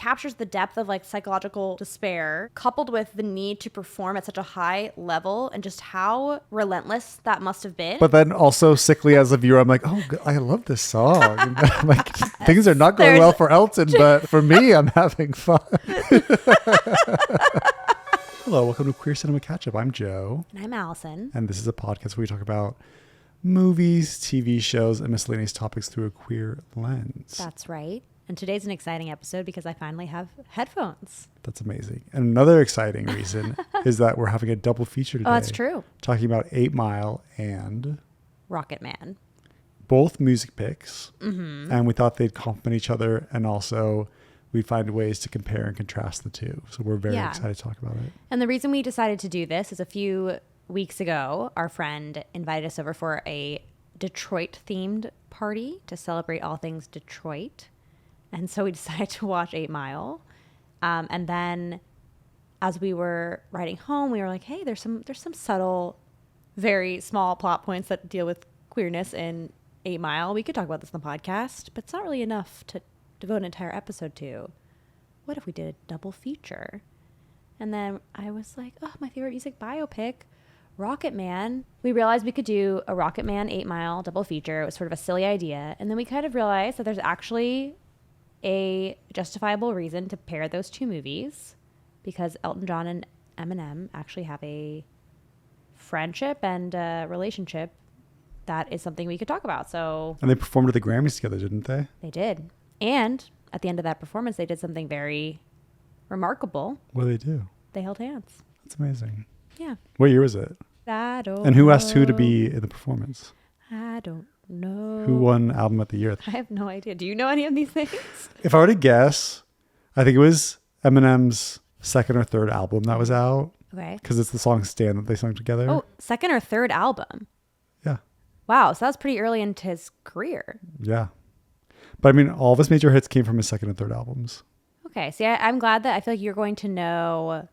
captures the depth of like psychological despair coupled with the need to perform at such a high level and just how relentless that must have been. But then also sickly as a viewer, I'm like, oh, I love this song. And I'm like, things are not going well for Elton, but for me, I'm having fun. Hello, welcome to Queer Cinema Catchup. I'm Joe. And I'm Allison. And this is a podcast where we talk about movies, TV shows, and miscellaneous topics through a queer lens. That's right. And today's an exciting episode because I finally have headphones. That's amazing. And another exciting reason is that we're having a double feature today. Oh, that's true. Talking about 8 Mile and Rocketman. Both music picks. Mm-hmm. And we thought they'd complement each other, and also we'd find ways to compare and contrast the two. So we're very excited to talk about it. And the reason we decided to do this is a few weeks ago, our friend invited us over for a Detroit-themed party to celebrate all things Detroit. And so we decided to watch 8 Mile. And then as we were riding home, we were like, hey, there's some subtle, very small plot points that deal with queerness in 8 Mile. We could talk about this in the podcast, but it's not really enough to devote an entire episode to. What if we did a double feature? And then I was like, oh, my favorite music biopic, Rocketman. We realized we could do a Rocketman 8 Mile double feature. It was sort of a silly idea. And then we kind of realized that there's actually a justifiable reason to pair those two movies because Elton John and Eminem actually have a friendship and a relationship that is something we could talk about. And they performed at the Grammys together, didn't they? They did. And at the end of that performance, they did something very remarkable. What did they do? They held hands. That's amazing. Yeah. What year was it? I don't And who know. asked who to be in the performance? I don't know. Who won Album of the Year? I have no idea. Do you know any of these things? If I were to guess, I think it was Eminem's second or third album that was out. Okay. Because it's the song Stand that they sung together. Oh, second or third album. Yeah. Wow. So that was pretty early into his career. Yeah. But I mean, all of his major hits came from his second and third albums. Okay. See, I'm glad that I feel like you're going to know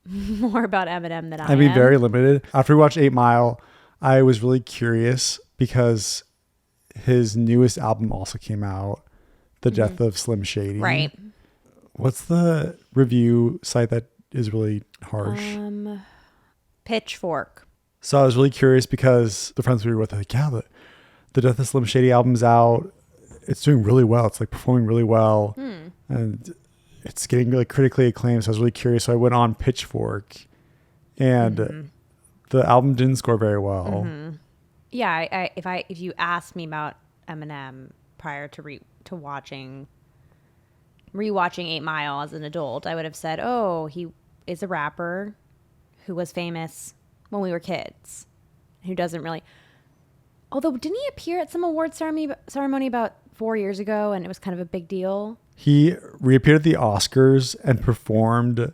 more about Eminem than I am. I mean, very limited. After we watched 8 Mile, I was really curious because his newest album also came out, The Death of Slim Shady. Right. What's the review site that is really harsh? Pitchfork. So I was really curious because the friends we were with were like, yeah, the Death of Slim Shady album's out. It's doing really well. It's like performing really well. And it's getting really critically acclaimed. So I was really curious. So I went on Pitchfork and the album didn't score very well. Yeah, if you asked me about Eminem prior to rewatching 8 Mile as an adult, I would have said, oh, he is a rapper who was famous when we were kids, who doesn't really. Although, didn't he appear at some award ceremony about 4 years ago, and it was kind of a big deal? He reappeared at the Oscars and performed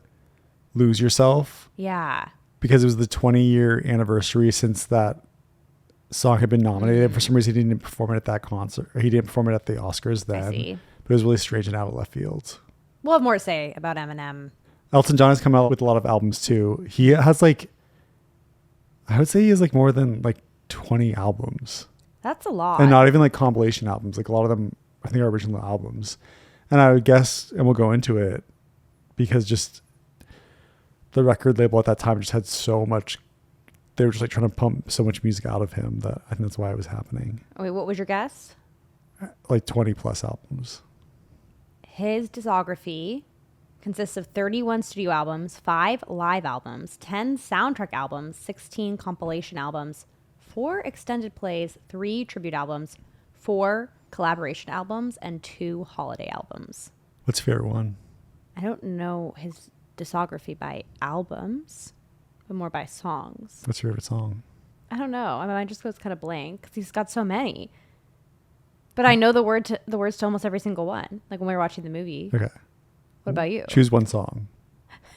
"Lose Yourself." Yeah, because it was the 20-year anniversary since that song had been nominated. For some reason, he didn't perform it at that concert. Or he didn't perform it at the Oscars then. I see. But it was really strange and out of left field. We'll have more to say about Eminem. Elton John has come out with a lot of albums too. He has I would say he has more than 20 albums. That's a lot. And not even compilation albums. A lot of them, I think, are original albums. And I would guess, and we'll go into it, because just the record label at that time just had so much. They were just trying to pump so much music out of him that I think that's why it was happening. Wait, what was your guess? 20 plus albums. His discography consists of 31 studio albums, 5 live albums, 10 soundtrack albums, 16 compilation albums, 4 extended plays, 3 tribute albums, 4 collaboration albums, and 2 holiday albums. What's your favorite one? I don't know his discography by albums, but more by songs. What's your favorite song? I don't know. My mind just goes kind of blank because he's got so many. But I know the words to almost every single one. Like when we were watching the movie. Okay. What about you? Choose one song.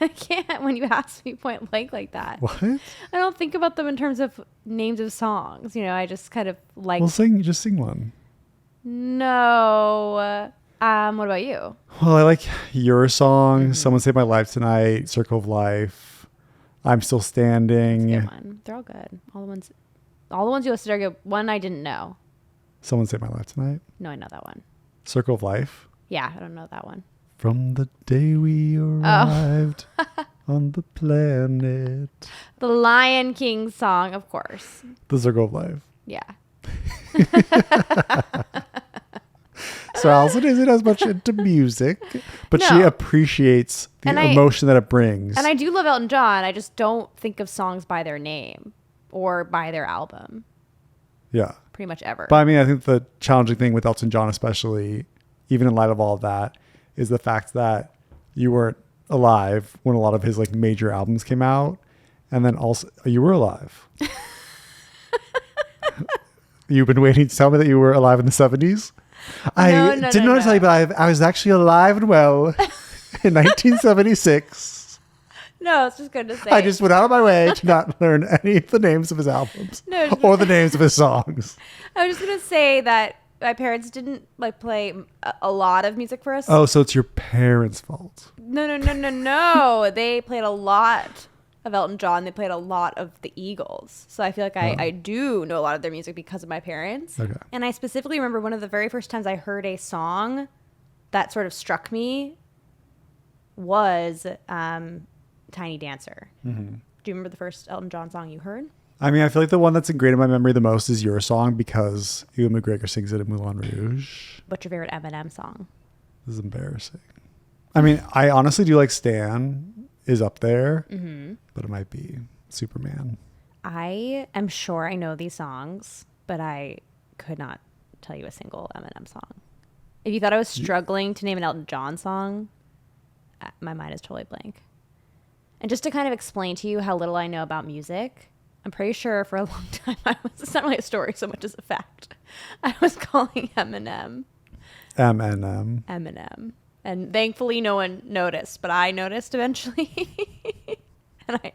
I can't when you ask me point blank like that. What? I don't think about them in terms of names of songs. I just kind of like. Well, just sing one. No. What about you? Well, I like your song, Someone Saved My Life Tonight, Circle of Life, I'm Still Standing. That's a good one. They're all good. All the ones you listed are good. One I didn't know. Someone Saved My Life Tonight. No, I know that one. Circle of Life. Yeah, I don't know that one. From the day we arrived on the planet. The Lion King song, of course. The Circle of Life. Yeah. So Allison isn't as much into music, but she No. appreciates the And emotion that it brings. And I do love Elton John. I just don't think of songs by their name or by their album Yeah. pretty much ever. But I mean, I think the challenging thing with Elton John, especially, even in light of all of that, is the fact that you weren't alive when a lot of his like major albums came out. And then also, you were alive. You've been waiting to tell me that you were alive in the 70s? I didn't want to tell you, but I was actually alive and well in 1976. No, I was just going to say. I just went out of my way to not learn any of the names of his albums or the names of his songs. I was just going to say that my parents didn't like play a lot of music for us. Oh, so it's your parents' fault. No. They played a lot of Elton John. They played a lot of the Eagles. So I feel like I do know a lot of their music because of my parents. Okay. And I specifically remember one of the very first times I heard a song that sort of struck me was Tiny Dancer. Mm-hmm. Do you remember the first Elton John song you heard? I mean, I feel like the one that's ingrained in my memory the most is Your Song because Ewan McGregor sings it in Moulin Rouge. What's your favorite Eminem song? This is embarrassing. I mean, I honestly do like Stan is up there, but it might be Superman. I am sure I know these songs, but I could not tell you a single Eminem song. If you thought I was struggling to name an Elton John song, my mind is totally blank. And just to kind of explain to you how little I know about music, I'm pretty sure for a long time it's not really a story so much as a fact. I was calling Eminem. Eminem. And thankfully no one noticed, but I noticed eventually. And I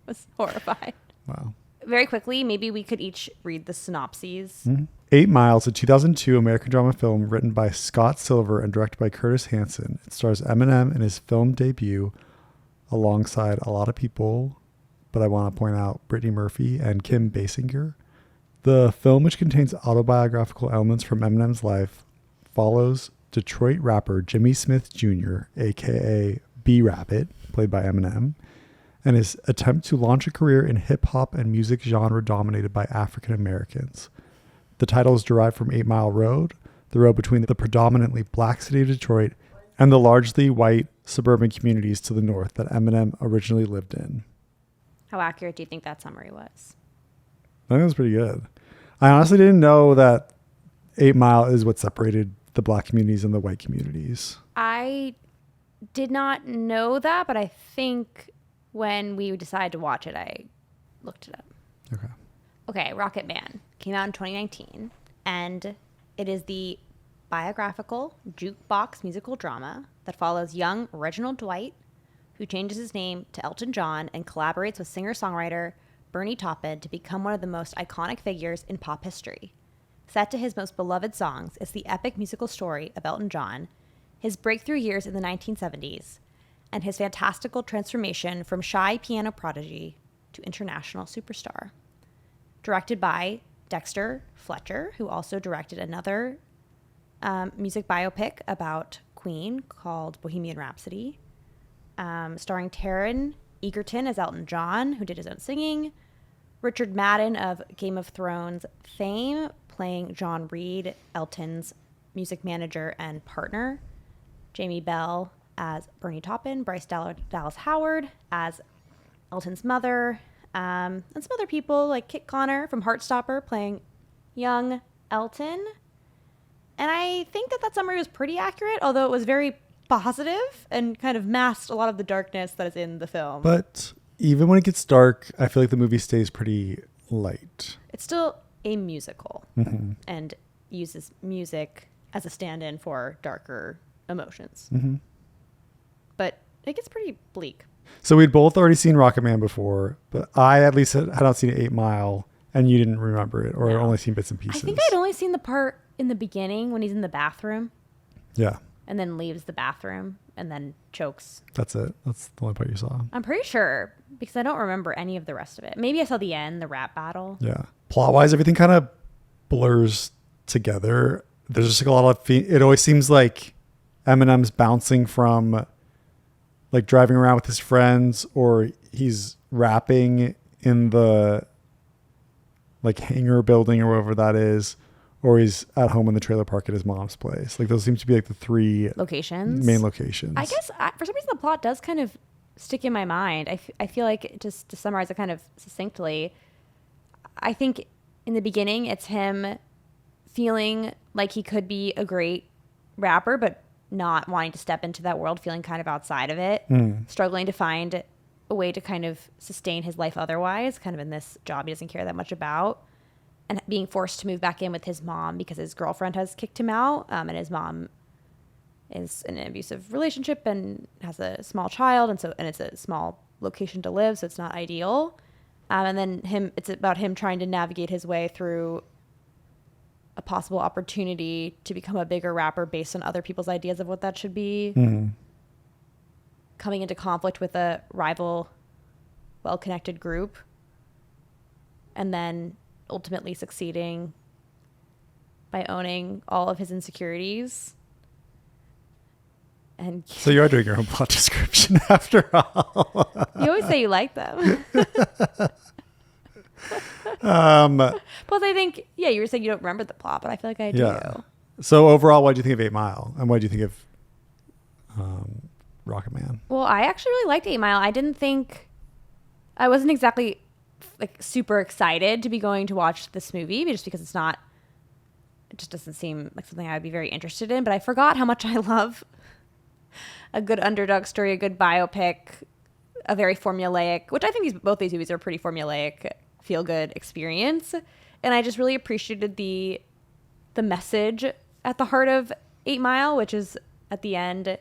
was horrified. Wow. Very quickly, maybe we could each read the synopses. 8 Mile is a 2002 American drama film written by Scott Silver and directed by Curtis Hanson. It stars Eminem in his film debut alongside a lot of people, but I want to point out Brittany Murphy and Kim Basinger. The film, which contains autobiographical elements from Eminem's life, follows Detroit rapper Jimmy Smith Jr., aka B-Rabbit, played by Eminem, and his attempt to launch a career in hip-hop and music genre dominated by African Americans. The title is derived from 8 Mile Road, the road between the predominantly black city of Detroit and the largely white suburban communities to the north that Eminem originally lived in. How accurate do you think that summary was? I think it was pretty good. I honestly didn't know that 8 Mile is what separated the black communities and the white communities. I did not know that, but I think when we decided to watch it, I looked it up. Okay, Rocketman came out in 2019, and it is the biographical jukebox musical drama that follows young Reginald Dwight, who changes his name to Elton John and collaborates with singer-songwriter Bernie Taupin to become one of the most iconic figures in pop history. Set to his most beloved songs, it's the epic musical story of Elton John, his breakthrough years in the 1970s, and his fantastical transformation from shy piano prodigy to international superstar. Directed by Dexter Fletcher, who also directed another music biopic about Queen called Bohemian Rhapsody, starring Taron Egerton as Elton John, who did his own singing, Richard Madden of Game of Thrones fame, playing John Reed, Elton's music manager and partner, Jamie Bell as Bernie Taupin, Bryce Dallas Howard as Elton's mother, and some other people like Kit Connor from Heartstopper playing young Elton. And I think that summary was pretty accurate, although it was very positive and kind of masked a lot of the darkness that is in the film. But even when it gets dark, I feel like the movie stays pretty light. It's still a musical and uses music as a stand-in for darker emotions. But it gets pretty bleak. So we'd both already seen Rocketman before, but I at least had not seen 8 Mile, and you didn't remember it, or only seen bits and pieces. I think I'd only seen the part in the beginning when he's in the bathroom. Yeah. And then leaves the bathroom and then chokes. That's it. That's the only part you saw. I'm pretty sure, because I don't remember any of the rest of it. Maybe I saw the end, the rap battle. Yeah. Plot-wise, everything kind of blurs together. There's just like a lot of... It always seems like Eminem's bouncing from like driving around with his friends, or he's rapping in the like hangar building or wherever that is, or he's at home in the trailer park at his mom's place. Like those seem to be like the three main locations. I guess for some reason the plot does kind of stick in my mind. I feel like, just to summarize it kind of succinctly, I think in the beginning it's him feeling like he could be a great rapper, but not wanting to step into that world, feeling kind of outside of it, struggling to find a way to kind of sustain his life otherwise, kind of in this job he doesn't care that much about, and being forced to move back in with his mom because his girlfriend has kicked him out, and his mom is in an abusive relationship and has a small child, and it's a small location to live, so it's not ideal. And then it's about him trying to navigate his way through a possible opportunity to become a bigger rapper based on other people's ideas of what that should be. Coming into conflict with a rival, well-connected group, and then ultimately succeeding by owning all of his insecurities. And so you are doing your own plot description after all. You always say you like them. Plus, I think, you were saying you don't remember the plot, but I feel like I do. So overall, what do you think of 8 Mile? And what do you think of Rocketman? Well, I actually really liked 8 Mile. I wasn't exactly like super excited to be going to watch this movie, just because it just doesn't seem like something I would be very interested in. But I forgot how much I love a good underdog story, a good biopic, a very formulaic, which I think both these movies are pretty formulaic, feel-good experience. And I just really appreciated the message at the heart of 8 Mile, which is at the end,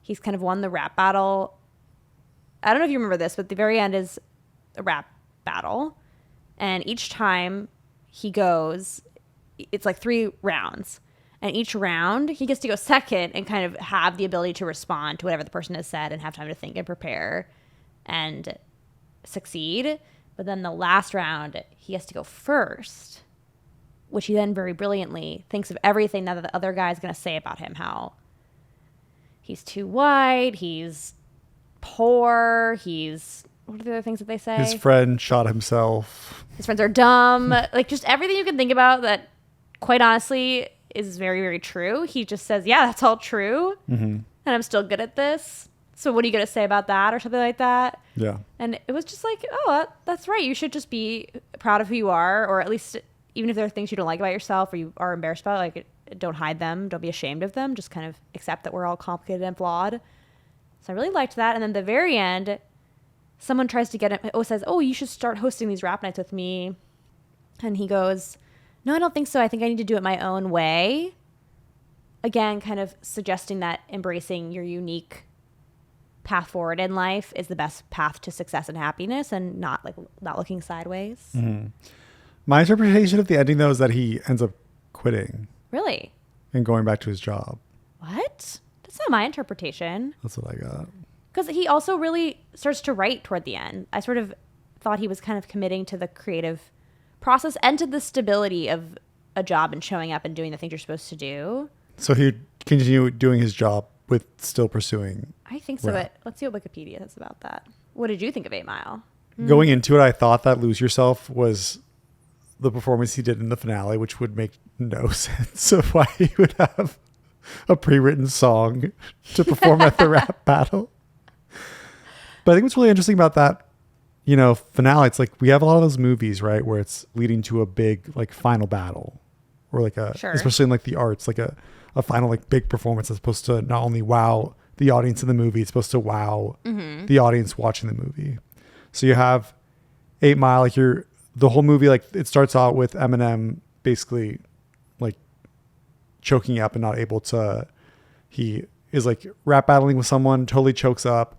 he's kind of won the rap battle. I don't know if you remember this, but the very end is a rap battle. And each time he goes, it's like 3 rounds. And each round, he gets to go second and kind of have the ability to respond to whatever the person has said and have time to think and prepare and succeed. But then the last round, he has to go first, which he then very brilliantly thinks of everything that the other guy is going to say about him, how he's too white, he's poor, what are the other things that they say? His friend shot himself. His friends are dumb. Like, just everything you can think about that, quite honestly, is very, very true. He just says, yeah, that's all true. And I'm still good at this. So what are you going to say about that, or something like that? Yeah. And it was just like, oh, that's right. You should just be proud of who you are, or at least even if there are things you don't like about yourself or you are embarrassed about, like, don't hide them. Don't be ashamed of them. Just kind of accept that we're all complicated and flawed. So I really liked that. And then the very end, someone tries to get him, says, oh, you should start hosting these rap nights with me. And he goes, no, I don't think so. I think I need to do it my own way. Again, kind of suggesting that embracing your unique path forward in life is the best path to success and happiness, and not looking sideways. My interpretation of the ending, though, is that he ends up quitting. Really? And going back to his job. What? That's not my interpretation. That's what I got. Because he also really starts to write toward the end. I sort of thought he was kind of committing to the creative process and to the stability of a job and showing up and doing the things you're supposed to do. So he'd continue doing his job with still pursuing. I think so, but let's see what Wikipedia says about that. What did you think of 8 Mile? Going into it, I thought that Lose Yourself was the performance he did in the finale, which would make no sense of why he would have a pre-written song to perform at the rap battle. But I think what's really interesting about that, finale, it's like we have a lot of those movies, right, where it's leading to a big final battle, or especially in the arts, a final big performance that's supposed to not only wow the audience in the movie, it's supposed to wow the audience watching the movie. So you have 8 Mile, the whole movie, it starts out with Eminem basically choking up and not able to, he is rap battling with someone, totally chokes up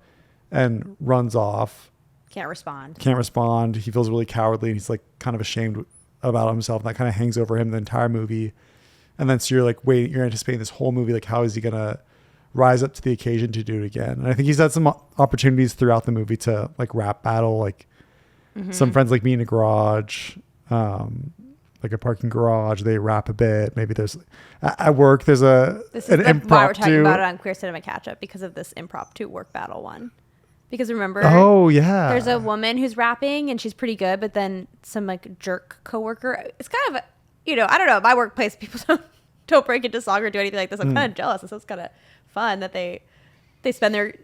and runs off. Can't respond. He feels really cowardly, and he's kind of ashamed about himself, and that kind of hangs over him the entire movie. And then so you're you're anticipating this whole movie, how is he going to rise up to the occasion to do it again? And I think he's had some opportunities throughout the movie to rap battle, some friends like me in a garage. like a parking garage. They rap a bit. Maybe there's at work. There's This is an why we're impromptu. talking about it on Queer Cinema Catchup, because of this impromptu work battle one. Because remember, Oh yeah, there's a woman who's rapping and she's pretty good, but then some like jerk coworker. It's kind of, I don't know. At my workplace, people don't break into song or do anything like this. I'm kind of jealous. So it's kind of fun that they spend their.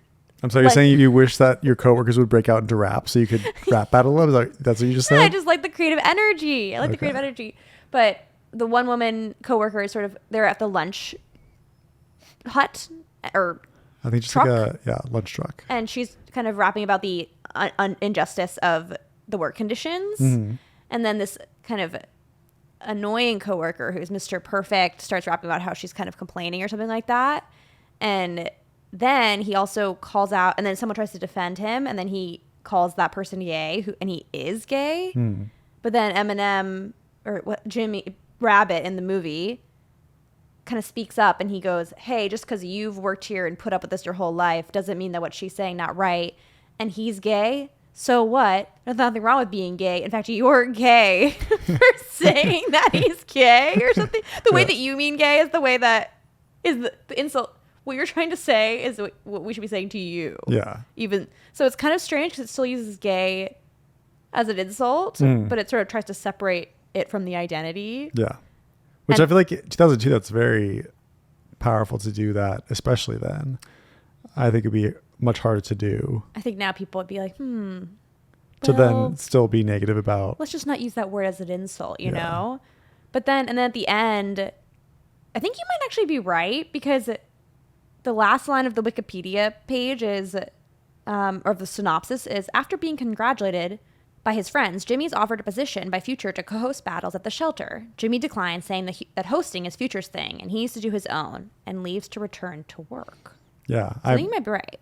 I'm sorry, you're saying you wish that your coworkers would break out into rap so you could rap battle them? That's what you just said? I just like the creative energy. I like the creative energy. But the one woman coworker is they're at the lunch hut or I think just truck, like a lunch truck. and she's kind of rapping about the injustice of the work conditions. And then this kind of annoying coworker who's Mr. Perfect starts rapping about how she's kind of complaining or something like that. And then he also calls out, and then someone tries to defend him, and then he calls that person gay, and he is gay. But then Eminem, or Jimmy Rabbit in the movie, kind of speaks up, and he goes, hey, just because you've worked here and put up with this your whole life doesn't mean that what she's saying not right. And he's gay, so what? There's nothing wrong with being gay. In fact, you're gay for saying that he's gay or something. The way that you mean gay is the way that is the insult. What you're trying to say is what we should be saying to you. Yeah. So it's kind of strange because it still uses gay as an insult, but it sort of tries to separate it from the identity. Yeah. Which I feel like 2002, that's very powerful to do that, especially then. I think it'd be much harder to do. I think now people would be like, to then still be negative about. Let's just not use that word as an insult, you know? But then at the end, I think you might actually be right, because the last line of the Wikipedia page is, or the synopsis is, after being congratulated by his friends, Jimmy's offered a position by Future to co-host battles at the shelter. Jimmy declines, saying that hosting is Future's thing and he needs to do his own, and leaves to return to work. Yeah. So I think you might be right.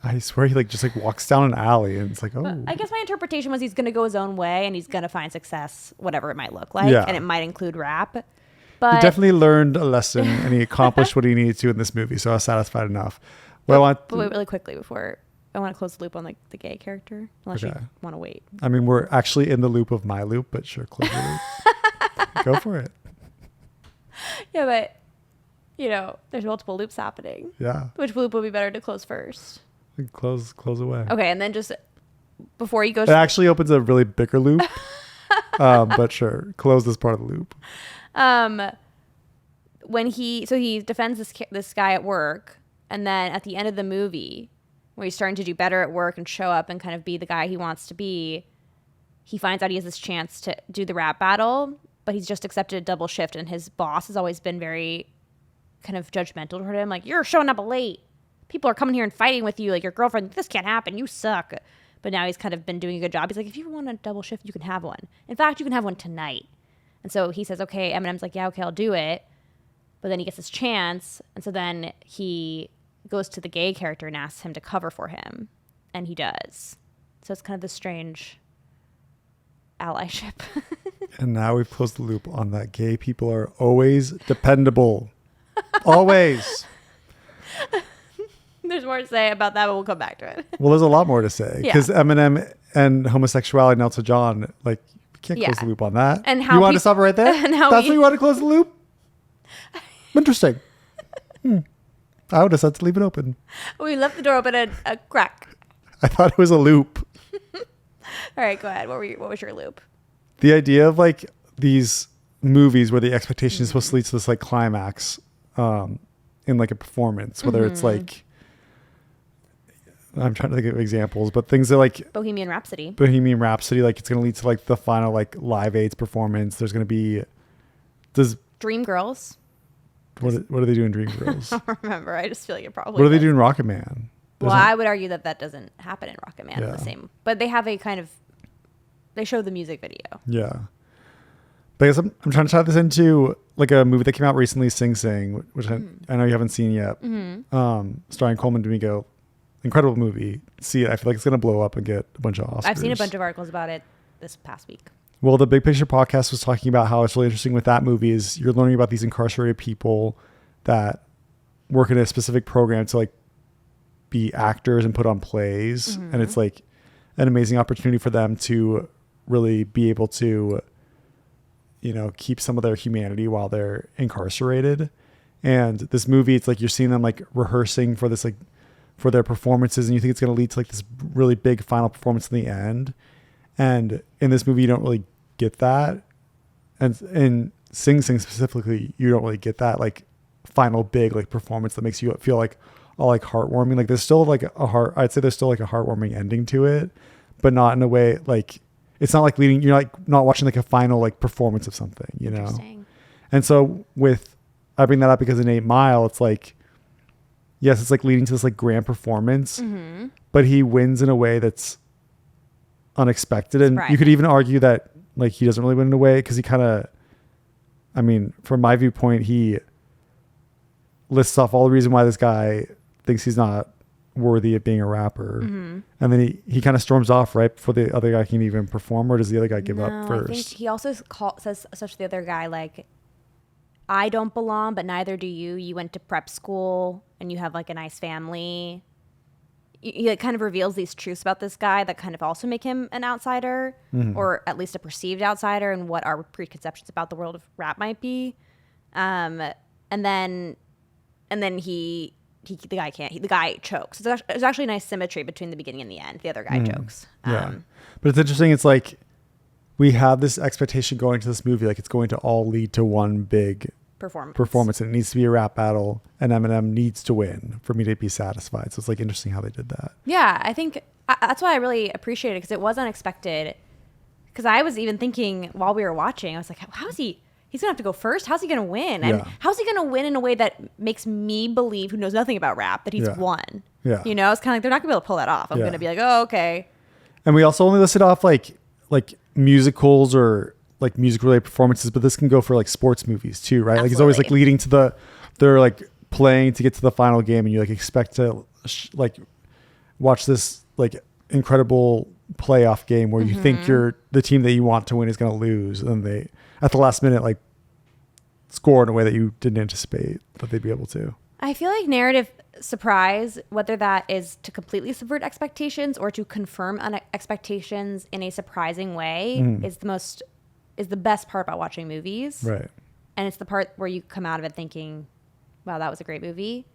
I swear he just walks down an alley and it's like, oh. But I guess my interpretation was he's going to go his own way and he's going to find success, whatever it might look like. Yeah. And it might include rap. He definitely learned a lesson and he accomplished what he needed to in this movie. So I was satisfied enough. But wait, really quickly before I want to close the loop on the gay character, unless you want to wait. I mean, we're actually in the loop of my loop, but sure, close the loop. Go for it. Yeah, but there's multiple loops happening. Yeah. Which loop would be better to close first? Close away. Okay, and then just before you go. It actually opens a really bigger loop. But sure, close this part of the loop. When he defends this guy at work, and then at the end of the movie, where he's starting to do better at work and show up and kind of be the guy he wants to be, he finds out he has this chance to do the rap battle, but he's just accepted a double shift, and his boss has always been very kind of judgmental toward him, like, you're showing up late. People are coming here and fighting with you, like your girlfriend. This can't happen. You suck. But now he's kind of been doing a good job. He's like, if you want a double shift, you can have one. In fact, you can have one tonight. And so he says, okay. Eminem's like, yeah, okay, I'll do it. But then he gets his chance. And so then he goes to the gay character and asks him to cover for him. And he does. So it's kind of this strange allyship. And now we've closed the loop on that. Gay people are always dependable. Always. There's more to say about that, but we'll come back to it. Well, there's a lot more to say because Eminem and homosexuality and Elton John, you can't close the loop on that. And how you want to stop it right there? And That's what you want to close the loop? Interesting. I would have said to leave it open. We left the door open a crack. I thought it was a loop. All right, go ahead. What was your loop? The idea of these movies where the expectation is supposed to lead to this climax in a performance, whether it's I'm trying to think of examples, but things that Bohemian Rhapsody, it's going to lead to the final Live Aid's performance. There's going to be Dreamgirls. What do they do in Dreamgirls? I don't remember. I just feel like it probably. What do they do in Rocketman? Well, I would argue that doesn't happen in Rocketman the same, but they have they show the music video. Yeah. But I guess I'm trying to tie this into a movie that came out recently, Sing Sing, which I know you haven't seen yet. Starring Coleman Domingo. Incredible movie. See it. I feel like it's going to blow up and get a bunch of Oscars. I've seen a bunch of articles about it this past week. Well, the Big Picture podcast was talking about how it's really interesting with that movie is you're learning about these incarcerated people that work in a specific program to be actors and put on plays. And it's an amazing opportunity for them to really be able to keep some of their humanity while they're incarcerated. And this movie, it's like you're seeing them like rehearsing for this, like for their performances, and you think it's going to lead to like this really big final performance in the end. And in this movie, you don't really get that. And in Sing Sing specifically, you don't really get that like final big like performance that makes you feel like all like heartwarming. Like there's still like I'd say there's still like a heartwarming ending to it, but not in a way like it's not like you're like not watching like a final like performance of something, And so I bring that up because in 8 Mile, it's like, yes, it's like leading to this like grand performance, but he wins in a way that's unexpected. And you could even argue that like he doesn't really win in a way because he kind of, I mean, from my viewpoint, he lists off all the reason why this guy thinks he's not worthy of being a rapper, and then he kind of storms off right before the other guy can even perform. Or does the other guy give up first? I think he also says such to the other guy like, I don't belong, but neither do you. You went to prep school and you have like a nice family. He kind of reveals these truths about this guy that kind of also make him an outsider, or at least a perceived outsider, and what our preconceptions about the world of rap might be. And then the guy chokes. There's actually a nice symmetry between the beginning and the end. The other guy chokes. But it's interesting. It's like we have this expectation going to this movie, like it's going to all lead to one big performance, and it needs to be a rap battle, and Eminem needs to win for me to be satisfied. So it's like interesting how they did that. Yeah, I think that's why I really appreciate it, because it was unexpected. Because I was even thinking while we were watching, I was like, how is he? He's going to have to go first. How's he going to win? And how's he going to win in a way that makes me believe, who knows nothing about rap, that he's won? Yeah. It's kind of like they're not going to be able to pull that off. I'm going to be like, oh, okay. And we also only listed off like musicals or like music related performances, but this can go for like sports movies too, right? Absolutely. Like it's always like leading to they're like playing to get to the final game, and you like expect to like watch this like incredible playoff game where you think the team that you want to win is going to lose, and they at the last minute like score in a way that you didn't anticipate that they'd be able to. I feel like narrative surprise, whether that is to completely subvert expectations or to confirm expectations in a surprising way, is the best part about watching movies. Right. And it's the part where you come out of it thinking, wow, that was a great movie.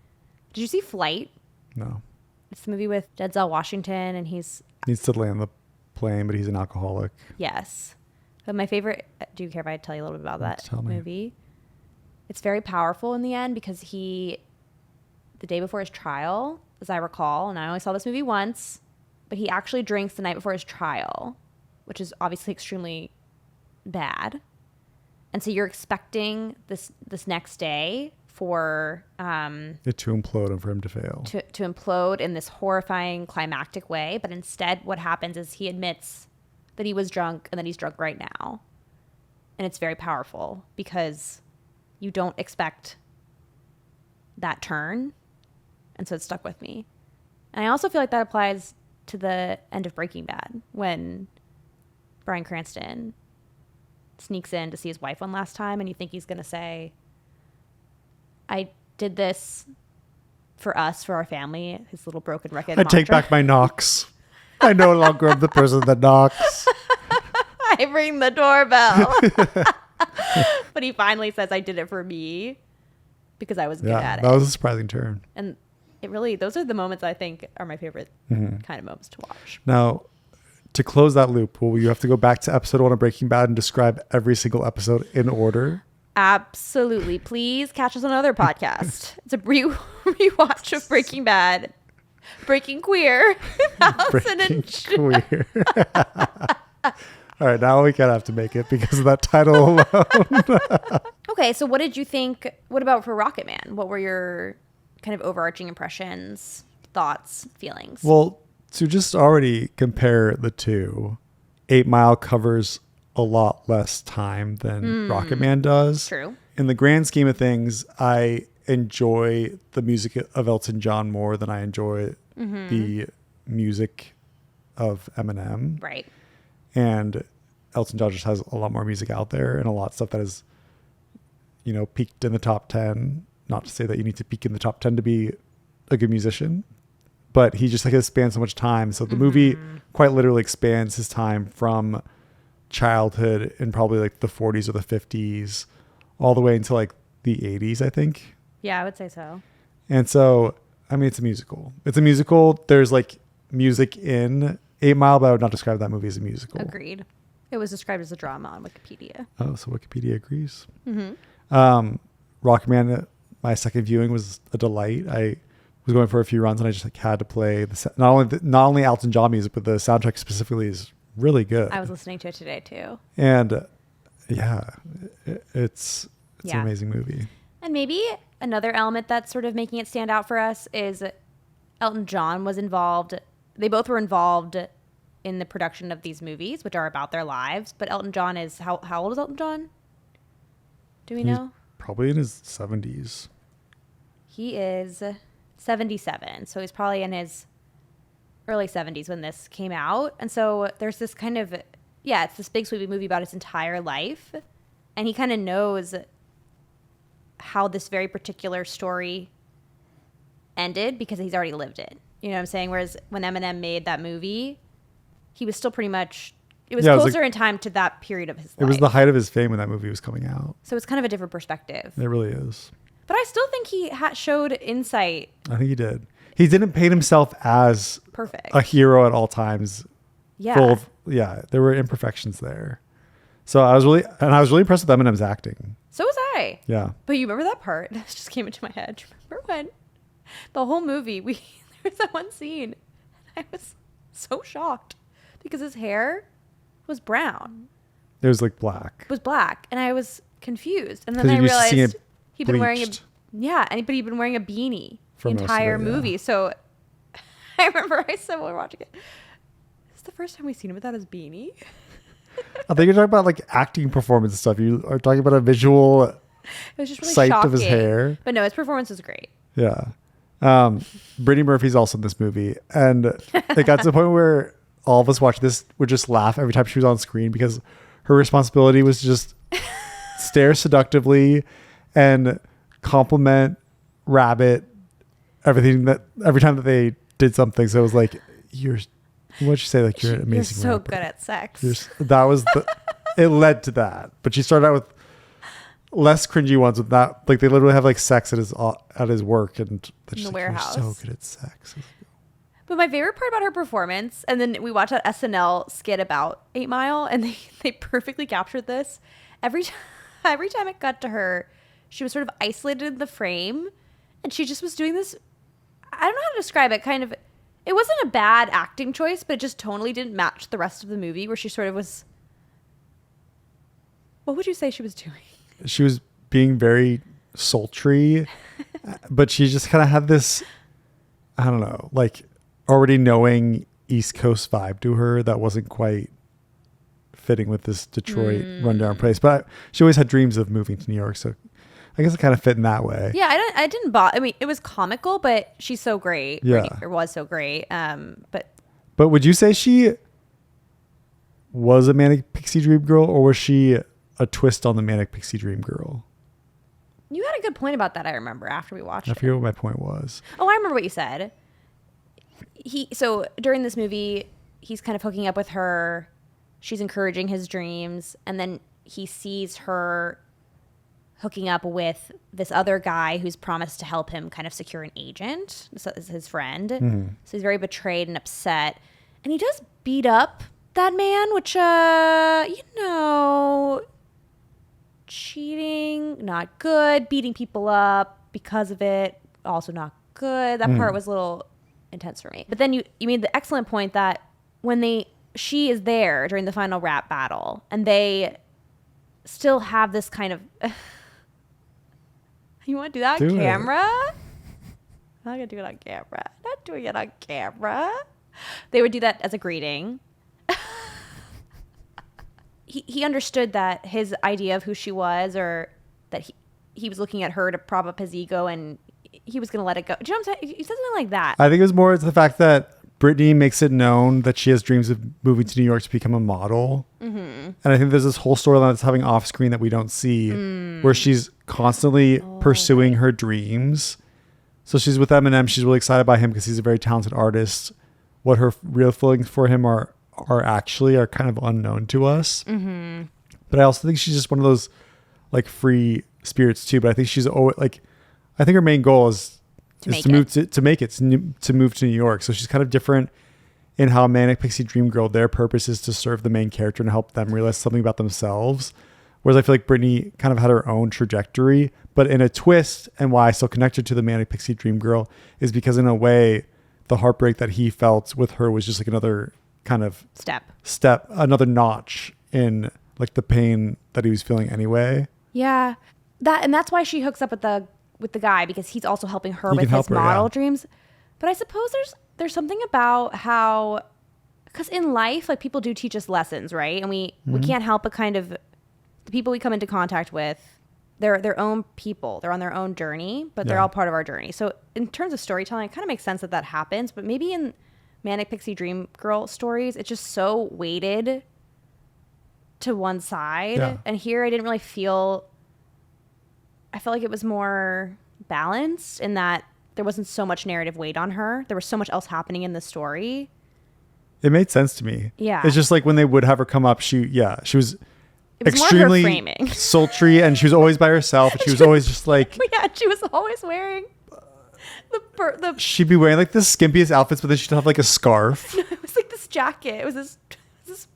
Did you see Flight? No. It's the movie with Denzel Washington, and he's needs to land the plane, but he's an alcoholic. Yes. But my favorite, do you care if I tell you a little bit about that movie? It's very powerful in the end, because the day before his trial, as I recall, and I only saw this movie once, but he actually drinks the night before his trial, which is obviously extremely bad. And so you're expecting this next day for it to implode and for him to fail. To implode in this horrifying climactic way. But instead what happens is he admits that he was drunk and that he's drunk right now. And it's very powerful because you don't expect that turn. And so it stuck with me. And I also feel like that applies to the end of Breaking Bad, when Bryan Cranston sneaks in to see his wife one last time, and you think he's going to say, I did this for us, for our family, his little broken record mantra. Take back my knocks. I no longer am the person that knocks. I ring the doorbell. But he finally says, I did it for me because I was good at it. That was a surprising turn. And it really, those are the moments I think are my favorite kind of moments to watch. Now, to close that loop, will you have to go back to episode 1 of Breaking Bad and describe every single episode in order? Absolutely. Please catch us on another podcast. It's a rewatch of Breaking Bad. Breaking Queer. Breaking Queer. All right, now we kind of have to make it because of that title alone. Okay, so what did you think? What about for Rocketman? What were your kind of overarching impressions, thoughts, feelings? Well, to just already compare the two, 8 Mile covers a lot less time than Rocketman does. True. In the grand scheme of things, I enjoy the music of Elton John more than I enjoy the music of Eminem. Right. And Elton John just has a lot more music out there and a lot of stuff that is, peaked in the top 10. Not to say that you need to peak in the top 10 to be a good musician, but he just has spanned so much time. So the movie quite literally expands his time from childhood in probably like the 40s or the 50s all the way into like the 80s, I think. Yeah, I would say so. And so, I mean, it's a musical. It's a musical. There's like music in 8 Mile, but I would not describe that movie as a musical. Agreed. It was described as a drama on Wikipedia. Oh, so Wikipedia agrees. Mm-hmm. Rocketman, my second viewing was a delight. I was going for a few runs and I just like had to play not only Elton John music, but the soundtrack specifically is really good. I was listening to it today too. And it's an amazing movie. And maybe another element that's sort of making it stand out for us is Elton John was involved. They both were involved in the production of these movies, which are about their lives. But Elton John is, how old is Elton John? Do we know? Probably in his 70s. He is 77. So he's probably in his early 70s when this came out. And so there's this kind of, it's this big sweeping movie about his entire life. And he kind of knows how this very particular story ended because he's already lived it. You know what I'm saying? Whereas when Eminem made that movie, he was still pretty much, it was closer in time to that period of his life. It was the height of his fame when that movie was coming out. So it's kind of a different perspective. It really is. But I still think he showed insight. I think he did. He didn't paint himself as perfect, a hero at all times. Yeah. There were imperfections there. So I was really impressed with Eminem's acting. So was I. Yeah. But you remember that part? That just came into my head. Remember when the whole movie, there was that one scene, and I was so shocked because his hair was brown. It was like black. It was black, and I was confused. And then I realized he'd been wearing he'd been wearing a beanie the entire movie. So I remember I said while we were watching it, "This is the first time we've seen him without his beanie." I think you're talking about like acting performance and stuff. You are talking about a visual it was just really sight shocking. Of his hair. But no, his performance was great. Yeah. Brittany Murphy's also in this movie. And it got to the point where all of us watching this would just laugh every time she was on screen because her responsibility was to just stare seductively and compliment Rabbit every time that they did something. So it was like, what'd you say? Like, you're an amazing You're so rapper. good at sex. It led to that. But she started out with less cringy ones with that. Like, they literally have like sex at his work and in the warehouse. You're so good at sex. But my favorite part about her performance, and then we watched that SNL skit about 8 Mile, and they perfectly captured this. Every time it cut to her, she was sort of isolated in the frame, and she just was doing this. I don't know how to describe it. Kind of, it wasn't a bad acting choice, but it just totally didn't match the rest of the movie, where she sort of was. What would you say she was doing? She was being very sultry, but she just kind of had this, I don't know, like already knowing East Coast vibe to her that wasn't quite fitting with this Detroit rundown place. But she always had dreams of moving to New York, so I guess it kind of fit in that way. Yeah, I didn't I mean, it was comical, but she's so great. Yeah, or was so great. But would you say she was a Manic Pixie Dream Girl, or was she a twist on the Manic Pixie Dream Girl? You had a good point about that, I remember, after we watched it. I forget what my point was. Oh, I remember what you said. So during this movie, he's kind of hooking up with her. She's encouraging his dreams. And then he sees her hooking up with this other guy who's promised to help him kind of secure an agent. So is his friend. Mm-hmm. So he's very betrayed and upset. And he does beat up that man, which, cheating, not good. Beating people up because of it, also not good. That part was a little intense for me. But then you made the excellent point that when she is there during the final rap battle, and they still have this kind of. You want to do that on camera? I'm not gonna do it on camera. Not doing it on camera. They would do that as a greeting. He understood that his idea of who she was, or that he was looking at her to prop up his ego, and he was going to let it go. Do you know what I'm saying? He said something like that. I think it was more the fact that Brittany makes it known that she has dreams of moving to New York to become a model. Mm-hmm. And I think there's this whole storyline that's having off screen that we don't see, where she's constantly pursuing her dreams. So she's with Eminem. She's really excited by him because he's a very talented artist. What her real feelings for him are are kind of unknown to us. Mm-hmm. But I also think she's just one of those like free spirits too. But I think she's always like, I think her main goal is to move to New York. So she's kind of different in how Manic Pixie Dream Girl, their purpose is to serve the main character and help them realize something about themselves. Whereas I feel like Brittany kind of had her own trajectory, but in a twist, and why I still connected to the Manic Pixie Dream Girl is because in a way, the heartbreak that he felt with her was just like another kind of step, another notch in like the pain that he was feeling anyway. Yeah. That's why she hooks up with the guy, because he's also helping her with his model dreams. But I suppose there's something about how, because in life, like people do teach us lessons, right? And we can't help but kind of, the people we come into contact with, they're their own people. They're on their own journey, but they're all part of our journey. So in terms of storytelling, it kind of makes sense that happens. But maybe in Manic Pixie Dream Girl stories, it's just so weighted to one side. Yeah. And here I didn't really I felt like it was more balanced in that there wasn't so much narrative weight on her. There was so much else happening in the story. It made sense to me. Yeah. It's just like when they would have her come up, she was extremely sultry, and she was always by herself, and she was always just like, yeah, she was always wearing the she'd be wearing like the skimpiest outfits, but then she'd have like a scarf. It was like this jacket. It was this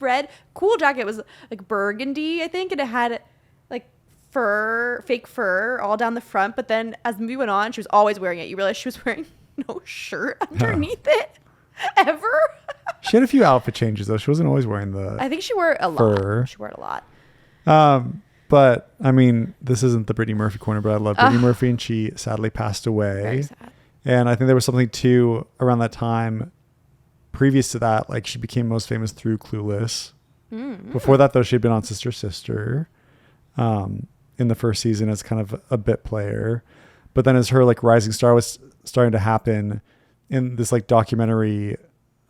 red cool jacket. It was like burgundy, I think, and it had like fake fur all down the front. But then as the movie went on, she was always wearing it. You realize she was wearing no shirt underneath it ever. She had a few outfit changes though. She wasn't always wearing I think she wore a fur. lot. She wore it a lot. But I mean, this isn't the Brittany Murphy corner, but I love Brittany Murphy, and she sadly passed away. Very sad. And I think there was something too around that time. Previous to that, like she became most famous through Clueless. Mm-hmm. Before that, though, she had been on Sister Sister in the first season as kind of a bit player. But then as her like rising star was starting to happen in this like documentary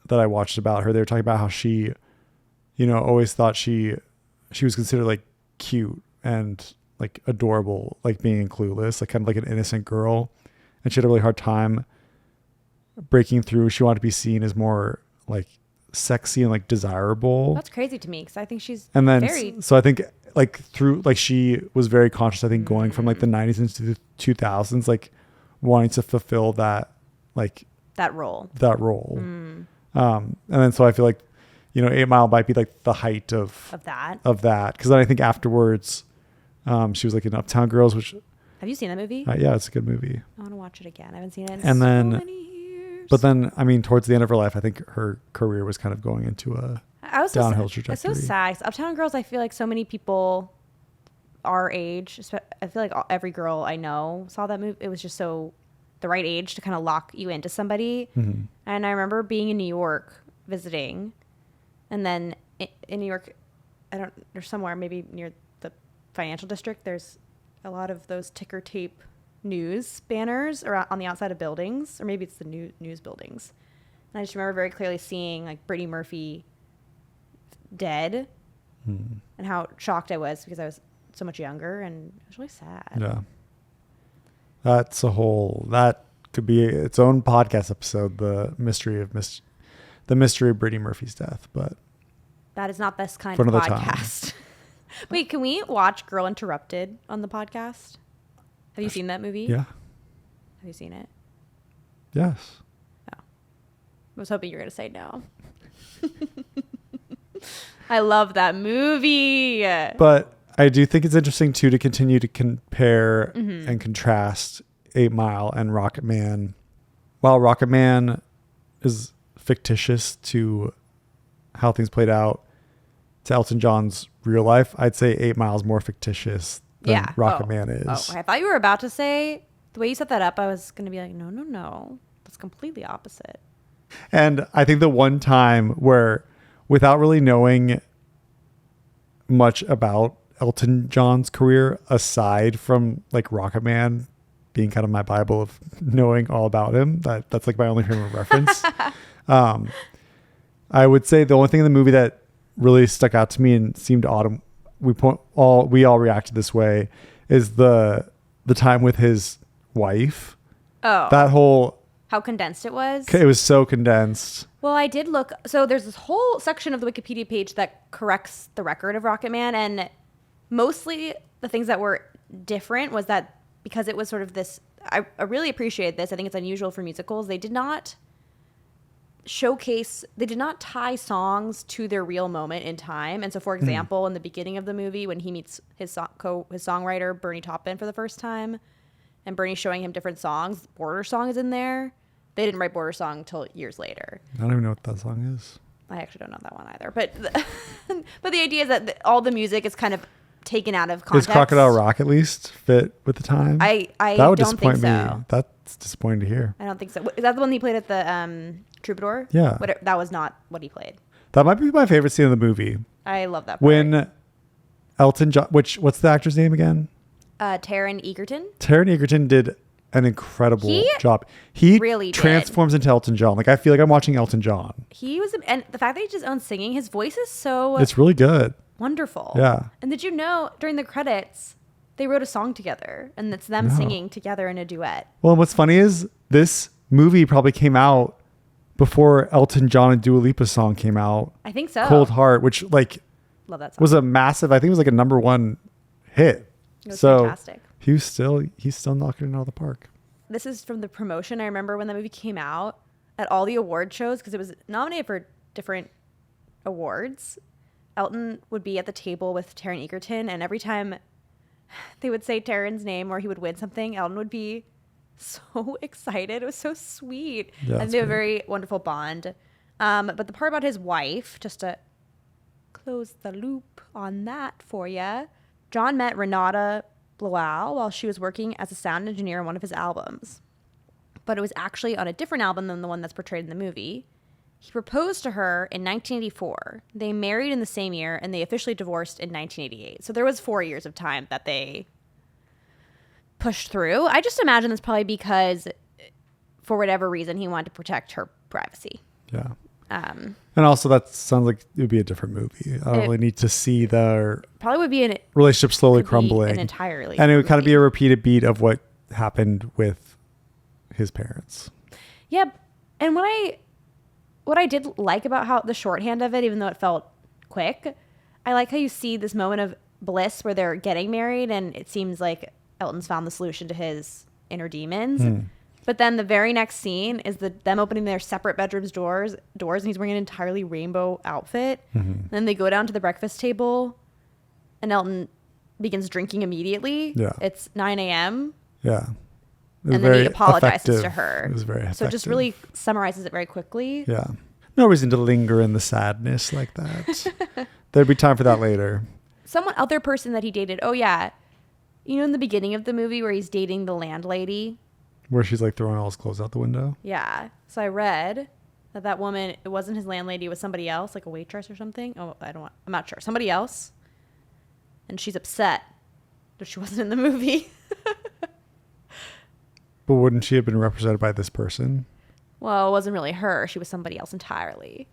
that I watched about her, they were talking about how she, always thought she was considered like cute and like adorable, like being in Clueless, like kind of like an innocent girl. And she had a really hard time breaking through. She wanted to be seen as more like sexy and like desirable. That's crazy to me, because I think she's so I think like through like she was very conscious, I think, going from like the 90s into the 2000s, like wanting to fulfill that role. And then so I feel like 8 Mile might be like the height of that, because then I think afterwards she was like in Uptown Girls, which have you seen that movie? Yeah, it's a good movie. I want to watch it again. I haven't seen it in many years. But then, I mean, towards the end of her life, I think her career was kind of going into a downhill trajectory. It's so sad. Uptown Girls, I feel like so many people our age, I feel like every girl I know saw that movie. It was just so the right age to kind of lock you into somebody. Mm-hmm. And I remember being in New York visiting, and then in New York, there's somewhere maybe near the financial district, there's a lot of those ticker tape news banners around on the outside of buildings, or maybe it's the news buildings. And I just remember very clearly seeing like Brittany Murphy dead, and how shocked I was because I was so much younger, and it was really sad. Yeah. That could be its own podcast episode, the mystery of Brittany Murphy's death, but that is not this kind of podcast. Wait, can we watch Girl Interrupted on the podcast? Have you seen that movie? Yeah. Have you seen it? Yes. Oh. I was hoping you were going to say no. I love that movie. But I do think it's interesting, too, to continue to compare and contrast 8 Mile and Rocketman. While Rocketman is fictitious to how things played out to Elton John's real life, I'd say 8 Mile is more fictitious than Rocketman is. Oh, I thought you were about to say, the way you set that up, I was going to be like, no. That's completely opposite. And I think the one time where, without really knowing much about Elton John's career, aside from like Rocketman being kind of my Bible of knowing all about him, that's like my only frame of reference. I would say the only thing in the movie that really stuck out to me and seemed odd, we all reacted this way, is the time with his wife. Oh. That whole... How condensed it was? It was so condensed. Well, I did look. So there's this whole section of the Wikipedia page that corrects the record of Rocketman. And mostly the things that were different was that because it was sort of this, I really appreciate this. I think it's unusual for musicals. They did not tie songs to their real moment in time. And so, for example, in the beginning of the movie, when he meets his songwriter, Bernie Taupin, for the first time, and Bernie's showing him different songs, Border Song is in there. They didn't write Border Song until years later. I don't even know what that song is. I actually don't know that one either. But but the idea is that all the music is kind of taken out of context. Does Crocodile Rock at least fit with the time? I that would don't think disappoint so. me. That's disappointing to hear. I don't think so. Is that the one he played at the Troubadour? Yeah. That was not what he played. That might be my favorite scene in the movie. I love that part. When Elton John, what's the actor's name again? Taron Egerton. Taron Egerton did an incredible job. He really transforms into Elton John. Like, I feel like I'm watching Elton John. And the fact that he just owns singing, his voice is so it's really good. Wonderful. Yeah. And did you know during the credits they wrote a song together, and it's them singing together in a duet? Well, and what's funny is this movie probably came out before Elton John and Dua Lipa's song came out. I think so. Cold Heart, which love that song. Was a massive. I think it was like a #1 hit. It was fantastic. He's still knocking it out of the park. This is from the promotion. I remember when the movie came out at all the award shows, because it was nominated for different awards. Elton would be at the table with Taron Egerton, and every time they would say Taron's name or he would win something, Elton would be so excited. It was so sweet. Yeah, and they have a very wonderful bond. But the part about his wife, just to close the loop on that for you, John met Renata Bloau while she was working as a sound engineer on one of his albums. But it was actually on a different album than the one that's portrayed in the movie. He proposed to her in 1984. They married in the same year, and they officially divorced in 1988. So there was 4 years of time that they pushed through. I just imagine that's probably because, for whatever reason, he wanted to protect her privacy. Yeah. And also, that sounds like it would be a different movie. I don't really need to see their probably would be relationship slowly crumbling. Entirely, and it would kind of be a repeated beat of what happened with his parents. Yeah, and what I did like about how the shorthand of it, even though it felt quick, I like how you see this moment of bliss where they're getting married, and it seems like Elton's found the solution to his inner demons. But then the very next scene is them opening their separate bedrooms doors, and he's wearing an entirely rainbow outfit. Then they go down to the breakfast table, and Elton begins drinking immediitely. Yeah. It's 9 a.m. Yeah. And then he apologizes to her. It was very effective. So it just really summarizes it very quickly. Yeah. No reason to linger in the sadness like that. There'd be time for that later. Other person that he dated. Oh, yeah. You know, in the beginning of the movie where he's dating the landlady? Where she's like throwing all his clothes out the window? Yeah. So I read that woman, it wasn't his landlady, it was somebody else, like a waitress or something. Oh, I'm not sure. Somebody else. And she's upset that she wasn't in the movie. But wouldn't she have been represented by this person? Well, it wasn't really her. She was somebody else entirely.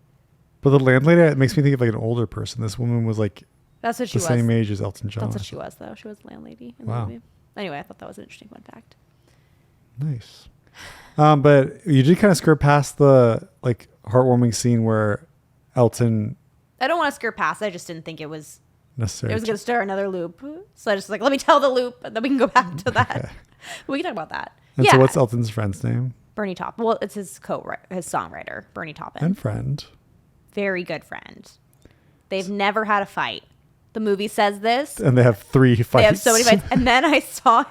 But the landlady, it makes me think of like an older person. This woman was like that's what she the was. Same age as Elton John. That's what she was, though. She was the landlady in the movie. Anyway, I thought that was an interesting fun fact. Nice. But you did kind of skirt past the like heartwarming scene where Elton. I don't want to skirt past. I just didn't think it was necessary. It was going to start another loop. So I just let me tell the loop, and then we can go back to that. Okay. We can talk about that. And so what's Elton's friend's name? Bernie Taupin. Well, it's his songwriter, Bernie Taupin. And friend. Very good friend. They've never had a fight. The movie says this. And they have 3 fights. They have so many fights. And then I saw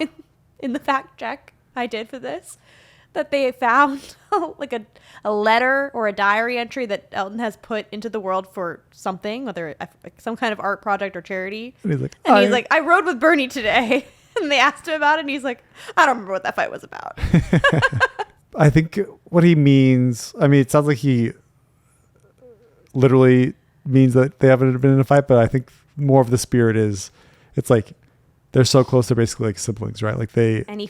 in the fact check I did for this that they found like a letter or a diary entry that Elton has put into the world for something, whether some kind of art project or charity. And he's like, I rode with Bernie today. And they asked him about it, and he's like, I don't remember what that fight was about. I think what he means, I mean, it sounds like he literally means that they haven't been in a fight, but I think more of the spirit is, it's like, they're so close, they're basically like siblings, right? Like any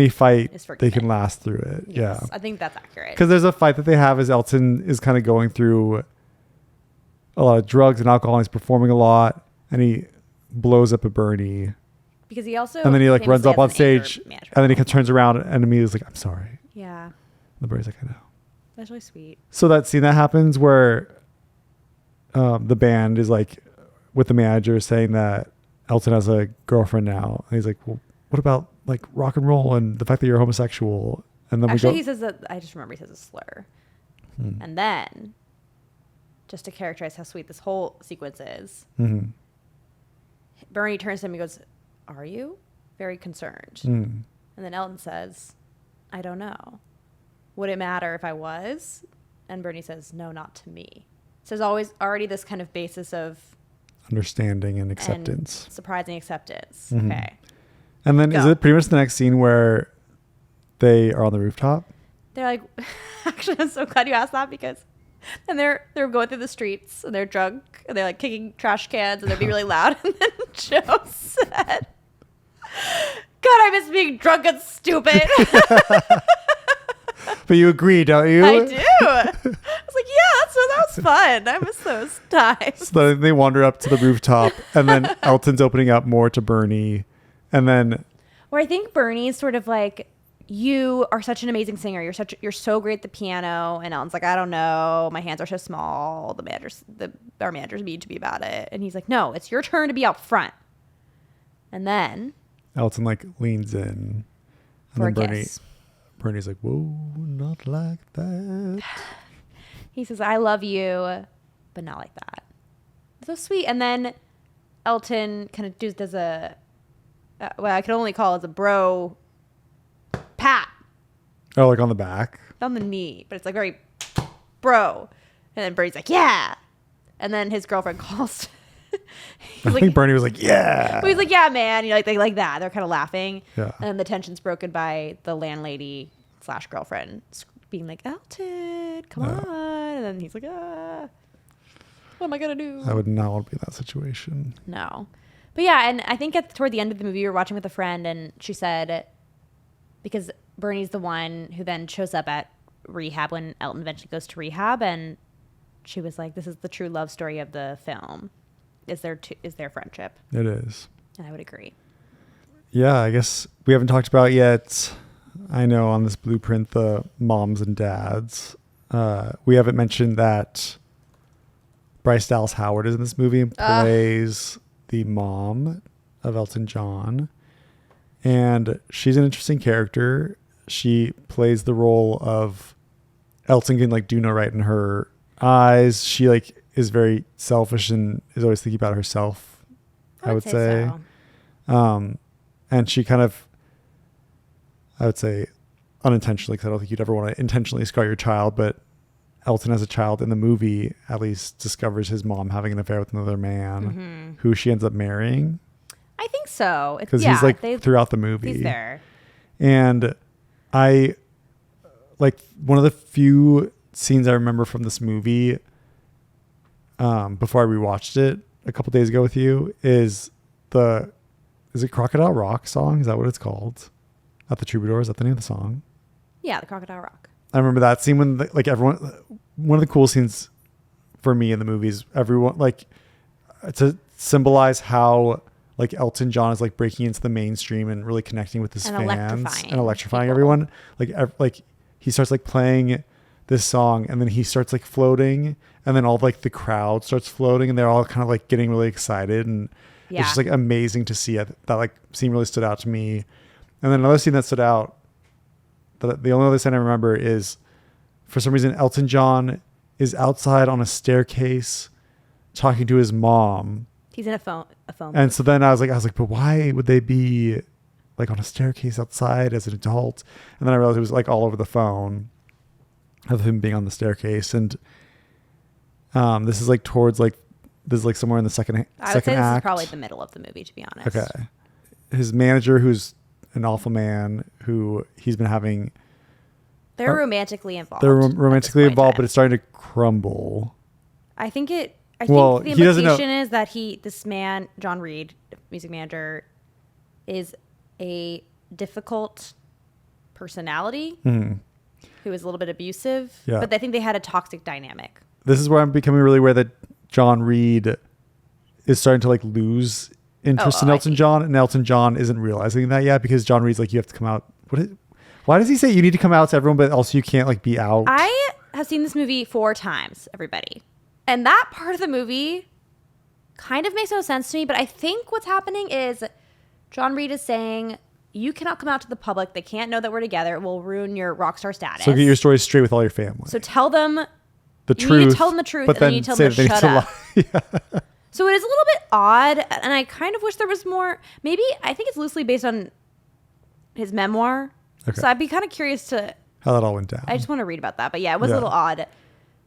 fight, they can last through it. Yes, yeah. I think that's accurate. Because there's a fight that they have as Elton is kind of going through a lot of drugs and alcohol, and he's performing a lot, and he blows up at Bernie. Because he also... And then he like runs up on stage, and then he turns around and immediately is like, I'm sorry. Yeah. The Bernie's like, I know. That's really sweet. So that scene that happens where the band is like with the manager saying that Elton has a girlfriend now. And he's like, well, what about like rock and roll and the fact that you're homosexual? And then actually, he says that, I just remember he says a slur. And then, just to characterize how sweet this whole sequence is, Bernie turns to him and goes, are you? Very concerned. And then Elton says, I don't know. Would it matter if I was? And Bernie says, no, not to me. So there's always already this kind of basis of understanding and acceptance. And surprising acceptance. Okay. And then is it pretty much the next scene where they are on the rooftop? They're like, actually, I'm so glad you asked that because, and they're going through the streets and they're drunk and they're like kicking trash cans and they're being really loud. And then Joe said, God, I miss being drunk and stupid. But you agree, don't you? I do. I was like, yeah, that was fun. I miss those times. So then they wander up to the rooftop and then Elton's opening up more to Bernie. And then where I think Bernie's sort of like, you are such an amazing singer. You're so great at the piano. And Elton's like, I don't know. My hands are so small. Our manager's mean to me about it. And he's like, no, it's your turn to be out front. And then Elton like leans in. And then Bernie's like, whoa, not like that. He says, I love you, but not like that. So sweet. And then Elton kind of does a, I can only call it a bro pat. Oh, like on the back? On the knee. But it's like very bro. And then Bernie's like, yeah. And then his girlfriend calls. I think Bernie was like, yeah. He's like, yeah, man. You know, like they like that. They're kind of laughing. Yeah. And then the tension's broken by the landlady / girlfriend being like, Elton, come on. And then he's like, what am I going to do? I would not want to be in that situation. No. But yeah, and I think toward the end of the movie, we were watching with a friend, and she said, because Bernie's the one who then shows up at rehab when Elton eventually goes to rehab, and she was like, this is the true love story of the film. Is their friendship. It is. And I would agree. Yeah, I guess we haven't talked about yet, I know on this blueprint, the moms and dads. We haven't mentioned that Bryce Dallas Howard is in this movie and plays the mom of Elton John. And she's an interesting character. She plays the role of Elton can like do no right in her eyes. She like is very selfish and is always thinking about herself, I would say. So. And she kind of, I would say unintentionally, because I don't think you'd ever want to intentionally scar your child, but Elton as a child in the movie at least discovers his mom having an affair with another man who she ends up marrying. I think so. Because he's like throughout the movie. He's there. And I, like one of the few scenes I remember from this movie before I rewatched it a couple days ago with you is it Crocodile Rock song? Is that what it's called? At the Troubadour? Is that the name of the song? Yeah, the Crocodile Rock. I remember that scene when like everyone, one of the cool scenes for me in the movies, everyone like to symbolize how like Elton John is like breaking into the mainstream and really connecting with his fans and electrifying everyone. Like he starts like playing this song and then he starts like floating and then all like the crowd starts floating and they're all kind of like getting really excited and it's just like amazing to see it. That like scene really stood out to me. And then another scene that stood out, the only other scene I remember is for some reason Elton John is outside on a staircase talking to his mom. He's in a phone and so then I was like, but why would they be like on a staircase outside as an adult? And then I realized it was like all over the phone of him being on the staircase. And this is like towards like, this is like somewhere in the second act. I would say this is probably the middle of the movie, to be honest. Okay. His manager, who's an awful man, who he's been having. They're romantically involved. They're romantically involved, but it's starting to crumble. I think the implication is that this man, John Reed, music manager, is a difficult personality who is a little bit abusive. Yeah. But I think they had a toxic dynamic. This is where I'm becoming really aware that John Reed is starting to like lose interest in Elton John, and Elton John isn't realizing that yet because John Reed's like, you have to come out. Why does he say you need to come out to everyone, but also you can't like be out? I have seen this movie 4 times, everybody. And that part of the movie kind of makes no sense to me, but I think what's happening is John Reed is saying, you cannot come out to the public. They can't know that we're together. It will ruin your rock star status. So get your story straight with all your family. So tell them the truth. You need to tell them the truth, but and then you need to tell them to shut up. Yeah. So it is a little bit odd, and I kind of wish there was more. Maybe, I think it's loosely based on his memoir. Okay. So I'd be kind of curious to... How that all went down. I just want to read about that. But yeah, it was a little odd,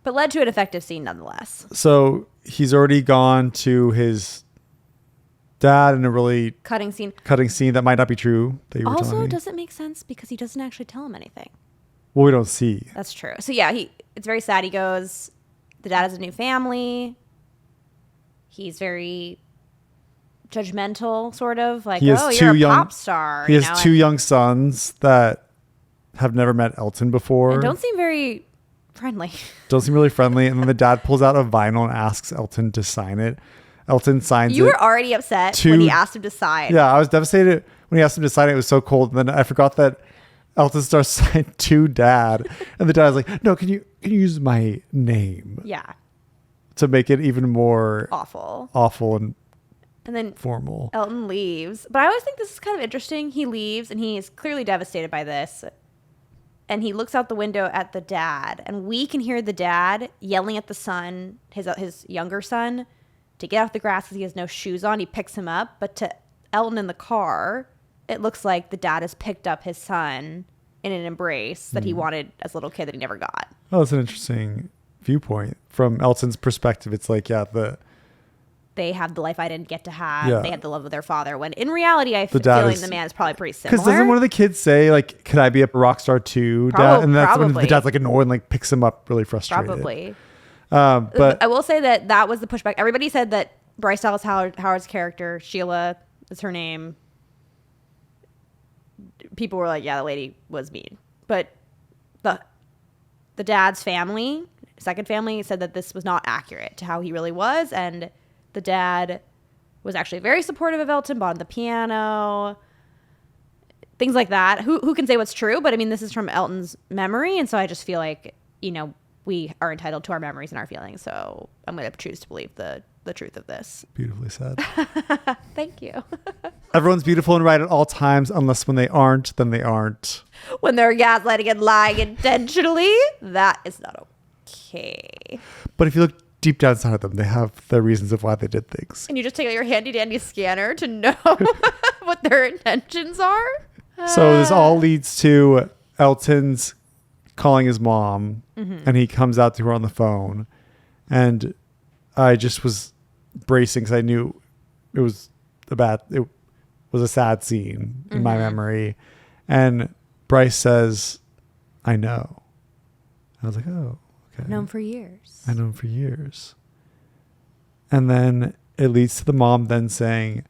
but led to an effective scene nonetheless. So he's already gone to his dad in a really cutting scene that might not be true. That you were telling also me. doesn't make sense because he doesn't actually tell him anything. Well, we don't see. That's true. So yeah, it's very sad. He goes, the dad has a new family. He's very judgmental, sort of like, He has oh, two you're a young- pop star. He has 2 young sons that have never met Elton before. and don't seem very friendly. Don't seem really friendly. And then the dad pulls out a vinyl and asks Elton to sign it. Elton signs it. You were already upset when he asked him to sign. Yeah, I was devastated when he asked him to sign it. It was so cold. And then I forgot that Elton starts signing to dad. And the dad was like, no, can you use my name? Yeah. To make it even more awful and then formal. Elton leaves. But I always think this is kind of interesting. He leaves and he is clearly devastated by this. And he looks out the window at the dad. And we can hear the dad yelling at the son, his younger son, to get off the grass because he has no shoes on. He picks him up. But to Elton in the car, it looks like the dad has picked up his son in an embrace that he wanted as a little kid that he never got. Oh, that's an interesting viewpoint. From Elton's perspective, it's like, they have the life I didn't get to have. Yeah. They had the love of their father. When in reality, I feel dad like is- the man is probably pretty similar. because doesn't one of the kids say, like, could I be a rock star too, dad? And that's when the dad's like annoyed and like picks him up really frustrated. Probably. But I will say that was the pushback. Everybody said that Bryce Dallas Howard's character, Sheila is her name. People were like, yeah, the lady was mean. But the dad's family, second family, said that this was not accurate to how he really was. And the dad was actually very supportive of Elton, bought him the piano, things like that. Who can say what's true? But I mean, this is from Elton's memory. And so I just feel like, we are entitled to our memories and our feelings. So I'm going to choose to believe the truth of this. beautifully said. Thank you. Everyone's beautiful and right at all times, unless when they aren't, then they aren't. When they're gaslighting and lying intentionally, that is not okay. But if you look deep down inside of them, they have their reasons of why they did things. And you just take out your handy dandy scanner to know what their intentions are. So this all leads to Elton's calling his mom, and he comes out to her on the phone. And I just was bracing because I knew it was a sad scene in my memory. And Bryce says, I know. I was like, oh, okay. Known for years. I know him for years. And then it leads to the mom then saying,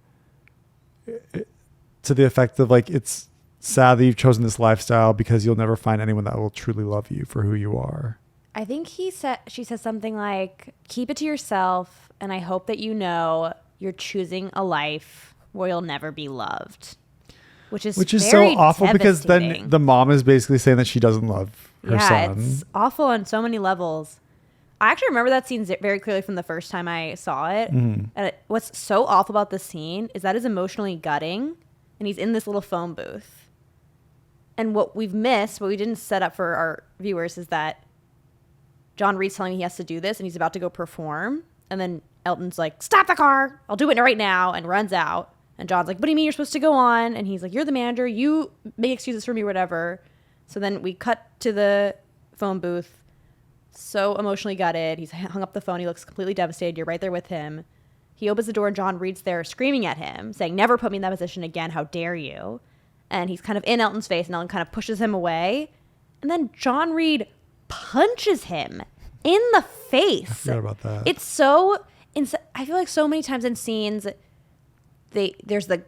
to the effect of like, it's sad that you've chosen this lifestyle because you'll never find anyone that will truly love you for who you are. I think she says something like, keep it to yourself, and I hope that you know you're choosing a life where you'll never be loved. Which is so awful because then devastating. the mom is basically saying that she doesn't love her son. It's awful on so many levels. I actually remember that scene very clearly from the first time I saw it. And what's so awful about this scene is that is emotionally gutting, and he's in this little phone booth. And what we've missed, what we didn't set up for our viewers, is that John Reed's telling me he has to do this, and he's about to go perform. And then Elton's like, stop the car. I'll do it right now, and runs out. And John's like, what do you mean you're supposed to go on? And he's like, you're the manager. You make excuses for me, whatever. So then we cut to the phone booth. So emotionally gutted. He's hung up the phone. He looks completely devastated. You're right there with him. He opens the door, and John Reed's there screaming at him, saying, never put me in that position again. How dare you? And he's kind of in Elton's face, and Elton kind of pushes him away. And then John Reed punches him in the face. I forgot about that. It's so... I feel like so many times in scenes, there's the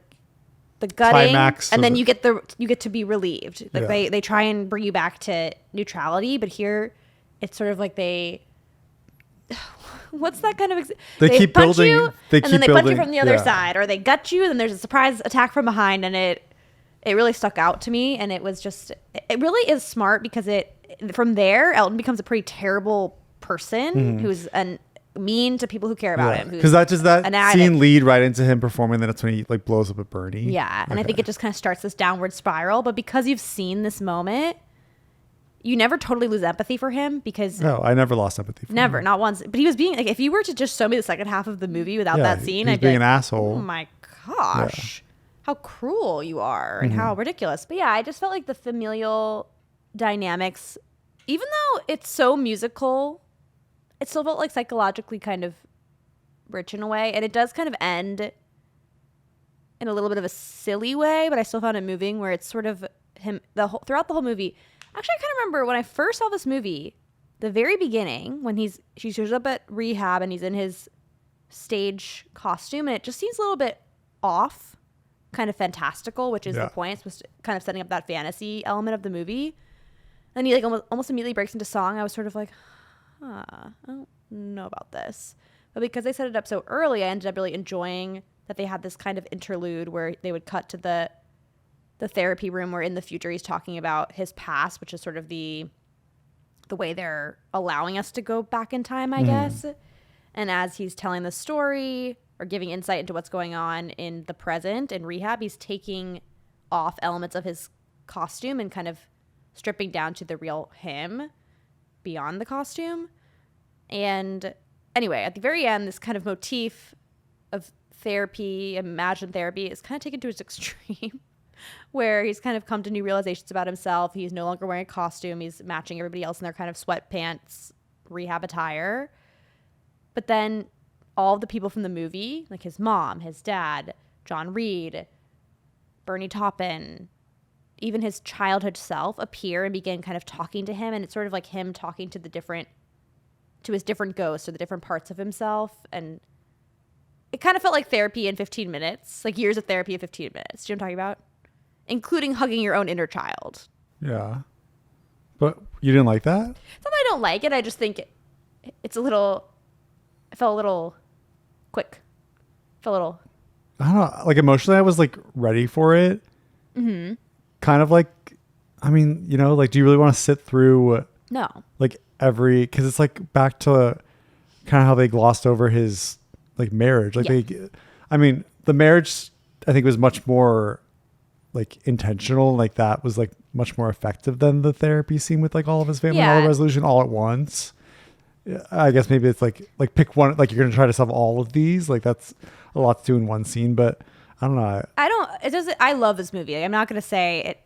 gutting, Climax and then of you get to be relieved. Like they try and bring you back to neutrality, but here it's sort of like what's that kind of... They keep punch building. you, They and keep then they building, punch you from the other yeah. side, or they gut you, and then there's a surprise attack from behind, and it really stuck out to me, and it was just... It really is smart because it from there, Elton becomes a pretty terrible person who's mean to people who care about him. Because that scene lead right into him performing. Then that's when he like blows up at Bernie. Yeah, and I think it just kind of starts this downward spiral. But because you've seen this moment, you never totally lose empathy for him because no, I never lost empathy for him. Not once. But he was being like, if you were to just show me the second half of the movie without that scene, I'd be being like, an asshole. Oh my gosh, how cruel you are and how ridiculous. But yeah, I just felt like the familial dynamics, even though it's so musical, it still felt like psychologically kind of rich in a way. And it does kind of end in a little bit of a silly way, but I still found it moving where it's sort of him throughout the whole movie. Actually, I kind of remember when I first saw this movie, the very beginning, when she shows up at rehab and he's in his stage costume, and it just seems a little bit off, kind of fantastical, which is the point. It's supposed to kind of setting up that fantasy element of the movie. And he like almost immediately breaks into song. I was sort of like, I don't know about this. But because they set it up so early, I ended up really enjoying that they had this kind of interlude where they would cut to the therapy room where in the future he's talking about his past, which is sort of the way they're allowing us to go back in time, I guess. And as he's telling the story or giving insight into what's going on in the present in rehab, he's taking off elements of his costume and kind of stripping down to the real him beyond the costume. And anyway, at the very end, this kind of motif of therapy, imagined therapy, is kind of taken to its extreme. Where he's kind of come to new realizations about himself. He's no longer wearing a costume. He's matching everybody else in their kind of sweatpants rehab attire. But then all of the people from the movie, like his mom, his dad, John Reed, Bernie Taupin, even his childhood self appear and begin kind of talking to him. And it's sort of like him talking to his different ghosts or the different parts of himself. And it kind of felt like therapy in 15 minutes, like years of therapy in 15 minutes. Do you know what I'm talking about? Including hugging your own inner child. Yeah. But you didn't like that? It's not that I don't like it. I just think it felt a little quick. I don't know. Like emotionally, I was like ready for it. Mm-hmm. Kind of like, I mean, like, do you really want to sit through? No. Like because it's like back to kind of how they glossed over his like marriage. Like the marriage, I think was much more like intentional, like that was like much more effective than the therapy scene with like all of his family and all the resolution all at once. I guess maybe it's like pick one, like you're gonna try to solve all of these, like that's a lot to do in one scene. But I don't know. I love this movie. I'm not gonna say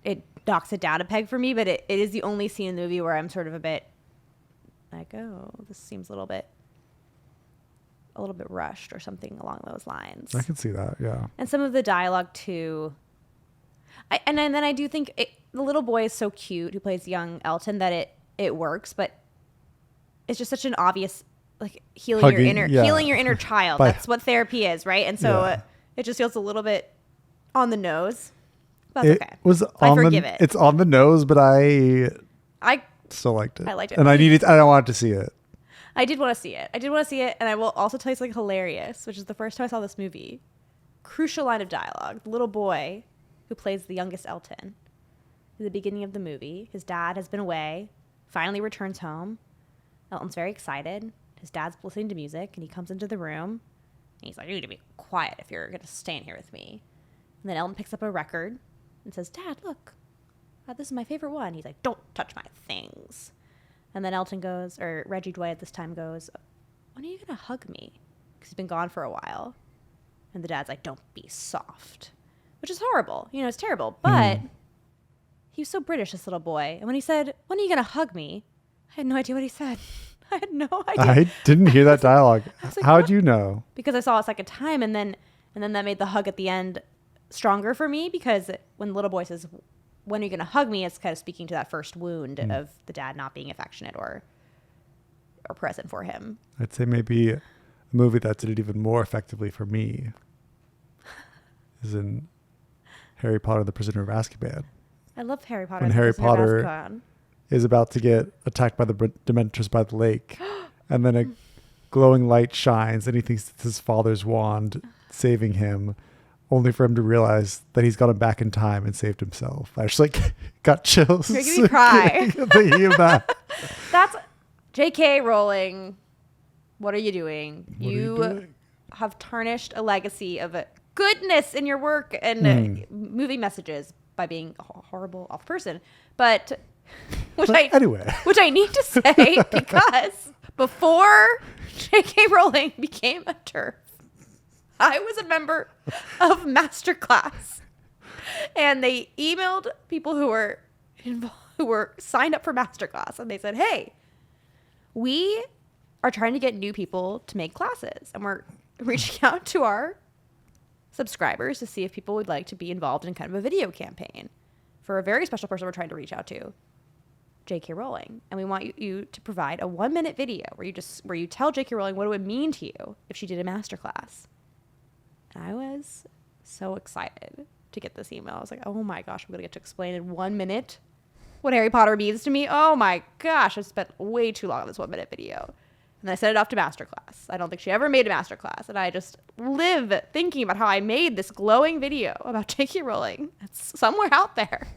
it knocks it down a peg for me, but it is the only scene in the movie where I'm sort of a bit like, oh, this seems a little bit rushed or something along those lines. I can see that, yeah. And some of the dialogue too. And then I do think the little boy is so cute who plays young Elton that it works, but it's just such an obvious like healing your inner child. That's what therapy is, right? And so it just feels a little bit on the nose. That's okay. I forgive it. It's on the nose, but I still liked it. I liked it, and I don't want to see it. I did want to see it, and I will also tell you something hilarious, which is the first time I saw this movie. Crucial line of dialogue: the little boy who plays the youngest Elton. In the beginning of the movie, his dad has been away, finally returns home. Elton's very excited. His dad's listening to music, and he comes into the room, and he's like, you need to be quiet if you're going to stay in here with me. And then Elton picks up a record and says, Dad, look, this is my favorite one. He's like, don't touch my things. And then Elton goes, or Reggie Dwight at this time goes, when are you going to hug me? Because he's been gone for a while. And the dad's like, don't be soft. Which is horrible. It's terrible. But he was so British, this little boy. And when he said, when are you going to hug me? I had no idea what he said. I had no idea. I didn't hear that dialogue. Like, how'd you know? Because I saw it a second time. And then that made the hug at the end stronger for me. Because when the little boy says, when are you going to hug me? It's kind of speaking to that first wound of the dad not being affectionate or present for him. I'd say maybe a movie that did it even more effectively for me is in Harry Potter and the Prisoner of Azkaban. I love Harry Potter. When Harry Potter is about to get attacked by the Dementors by the lake, and then a glowing light shines, and he thinks it's his father's wand saving him, only for him to realize that he's gone back in time and saved himself. I just like got chills. You're making me cry. Thinking of that. That's J.K. Rowling. What are you doing? What are you doing? Have tarnished a legacy of goodness in your work and movie messages by being a horrible, awful person. But anyway, which I need to say because before J.K. Rowling became a TERF, I was a member of Masterclass, and they emailed people who were signed up for Masterclass, and they said, "Hey, we are trying to get new people to make classes, and we're reaching out to our subscribers to see if people would like to be involved in kind of a video campaign for a very special person we're trying to reach out to, J.K. Rowling, and we want you to provide a 1-minute video where you tell J.K. Rowling what it would mean to you if she did a masterclass." And I was so excited to get this email. I was like, oh my gosh, I'm gonna get to explain in 1 minute what Harry Potter means to me. Oh my gosh, I spent way too long on this 1-minute video. And I sent it off to Masterclass. I don't think she ever made a Masterclass. And I just live thinking about how I made this glowing video about J.K. Rowling. It's somewhere out there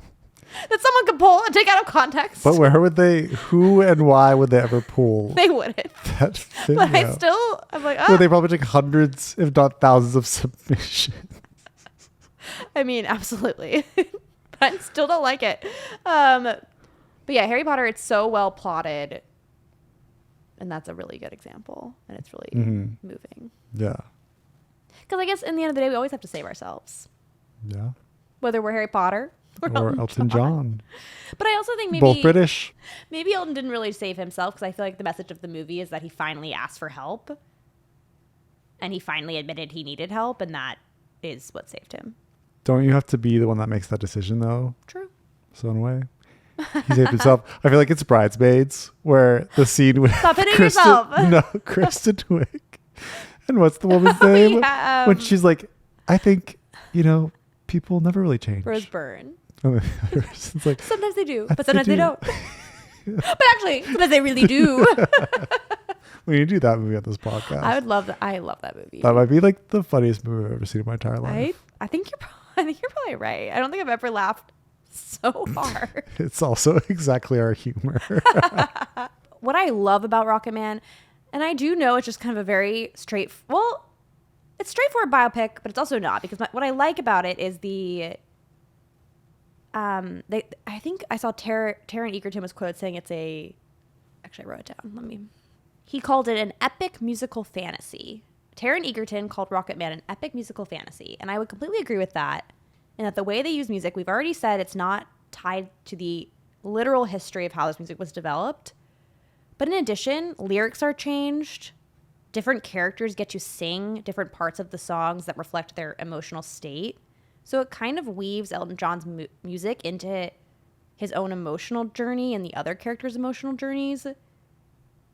that someone could pull and take out of context. But who and why would they ever pull? They wouldn't. That video. But I'm like, oh. Well, they probably take hundreds, if not thousands of submissions. I mean, absolutely. But I still don't like it. But yeah, Harry Potter, it's so well plotted. And that's a really good example. And it's really moving. Yeah. Because I guess in the end of the day, we always have to save ourselves. Yeah. Whether we're Harry Potter or Elton John. But I also think maybe both British. Maybe Elton didn't really save himself, because I feel like the message of the movie is that he finally asked for help. And he finally admitted he needed help. And that is what saved him. Don't you have to be the one that makes that decision, though? True. So in a way, he saved himself. I feel like it's Bridesmaids, where the scene with Stop hitting yourself. No, Kristen Wiig. And what's the woman's name? Yeah, when she's like, I think, people never really change. Rose Byrne. It's like, sometimes they do, but sometimes they don't. But actually, sometimes they really do. We need to do that movie on this podcast. I would love that. I love that movie. That might be like the funniest movie I've ever seen in my entire life. I think you're probably right. I don't think I've ever laughed so hard. It's also exactly our humor. What I love about Rocketman, and I do know it's just kind of a very it's straightforward biopic, but it's also not, because what I like about it is I think I saw Taron Egerton was quoted saying actually I wrote it down. He called it an epic musical fantasy. Taron Egerton called Rocketman an epic musical fantasy. And I would completely agree with that. And that the way they use music, we've already said it's not tied to the literal history of how this music was developed. But in addition, lyrics are changed. Different characters get to sing different parts of the songs that reflect their emotional state. So it kind of weaves Elton John's music into his own emotional journey and the other characters' emotional journeys.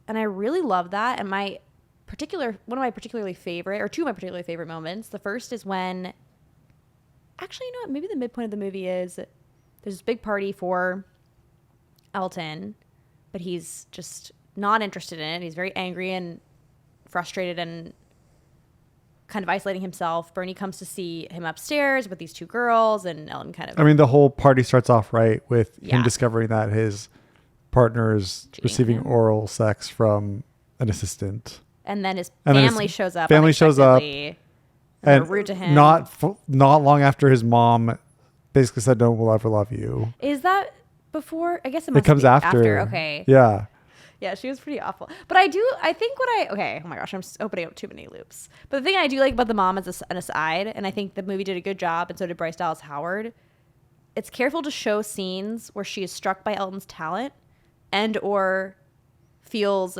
And I really love that. And two of my particularly favorite moments. The first is when, actually, you know what? Maybe the midpoint of the movie is there's this big party for Elton, but he's just not interested in it. He's very angry and frustrated and kind of isolating himself. Bernie comes to see him upstairs with these two girls, and Elton kind of... I mean, the whole party starts off right with him discovering that his partner is receiving oral sex from an assistant. And then his family shows up. And they're rude to him. Not long after his mom basically said, "No, we'll ever love you." Is that before? I guess it comes be after. Okay. Yeah. Yeah, she was pretty awful. But oh my gosh, I'm just opening up too many loops. But the thing I do like about the mom is an aside, and I think the movie did a good job, and so did Bryce Dallas Howard. It's careful to show scenes where she is struck by Elton's talent and or feels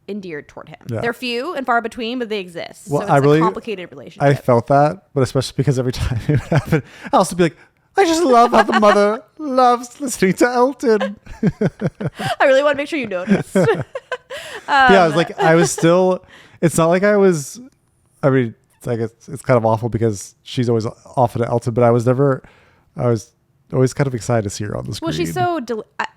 endeared toward him. Yeah. They're few and far between, but they exist. Well, so it's a complicated relationship. I felt that, but especially because every time it would happen, I also be like, I just love how the mother loves listening to Elton. I really want to make sure you noticed. I was still, it's not like I was, I mean, it's kind of awful because she's always often at Elton, but I was always kind of excited to see her on the screen. Well, she's so,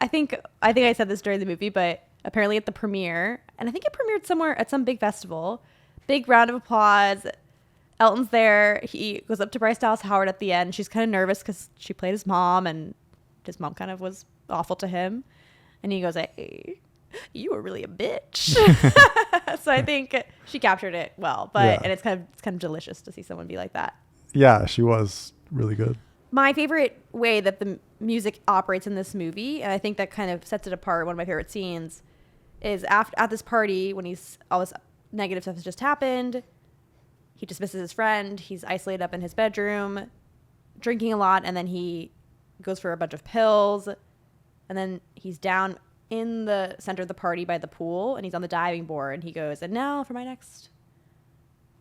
I think I said this during the movie, but apparently at the premiere, and I think it premiered somewhere at some big festival, big round of applause. Elton's there. He goes up to Bryce Dallas Howard at the end. She's kind of nervous because she played his mom, and his mom kind of was awful to him. And he goes, "Hey, you were really a bitch." So I think she captured it well. But and it's kind of delicious to see someone be like that. Yeah, she was really good. My favorite way that the music operates in this movie, and I think that kind of sets it apart, one of my favorite scenes, is at this party when all this negative stuff has just happened. He dismisses his friend. He's isolated up in his bedroom, drinking a lot, and then he goes for a bunch of pills. And then he's down in the center of the party by the pool, and he's on the diving board. And he goes, "And now for my next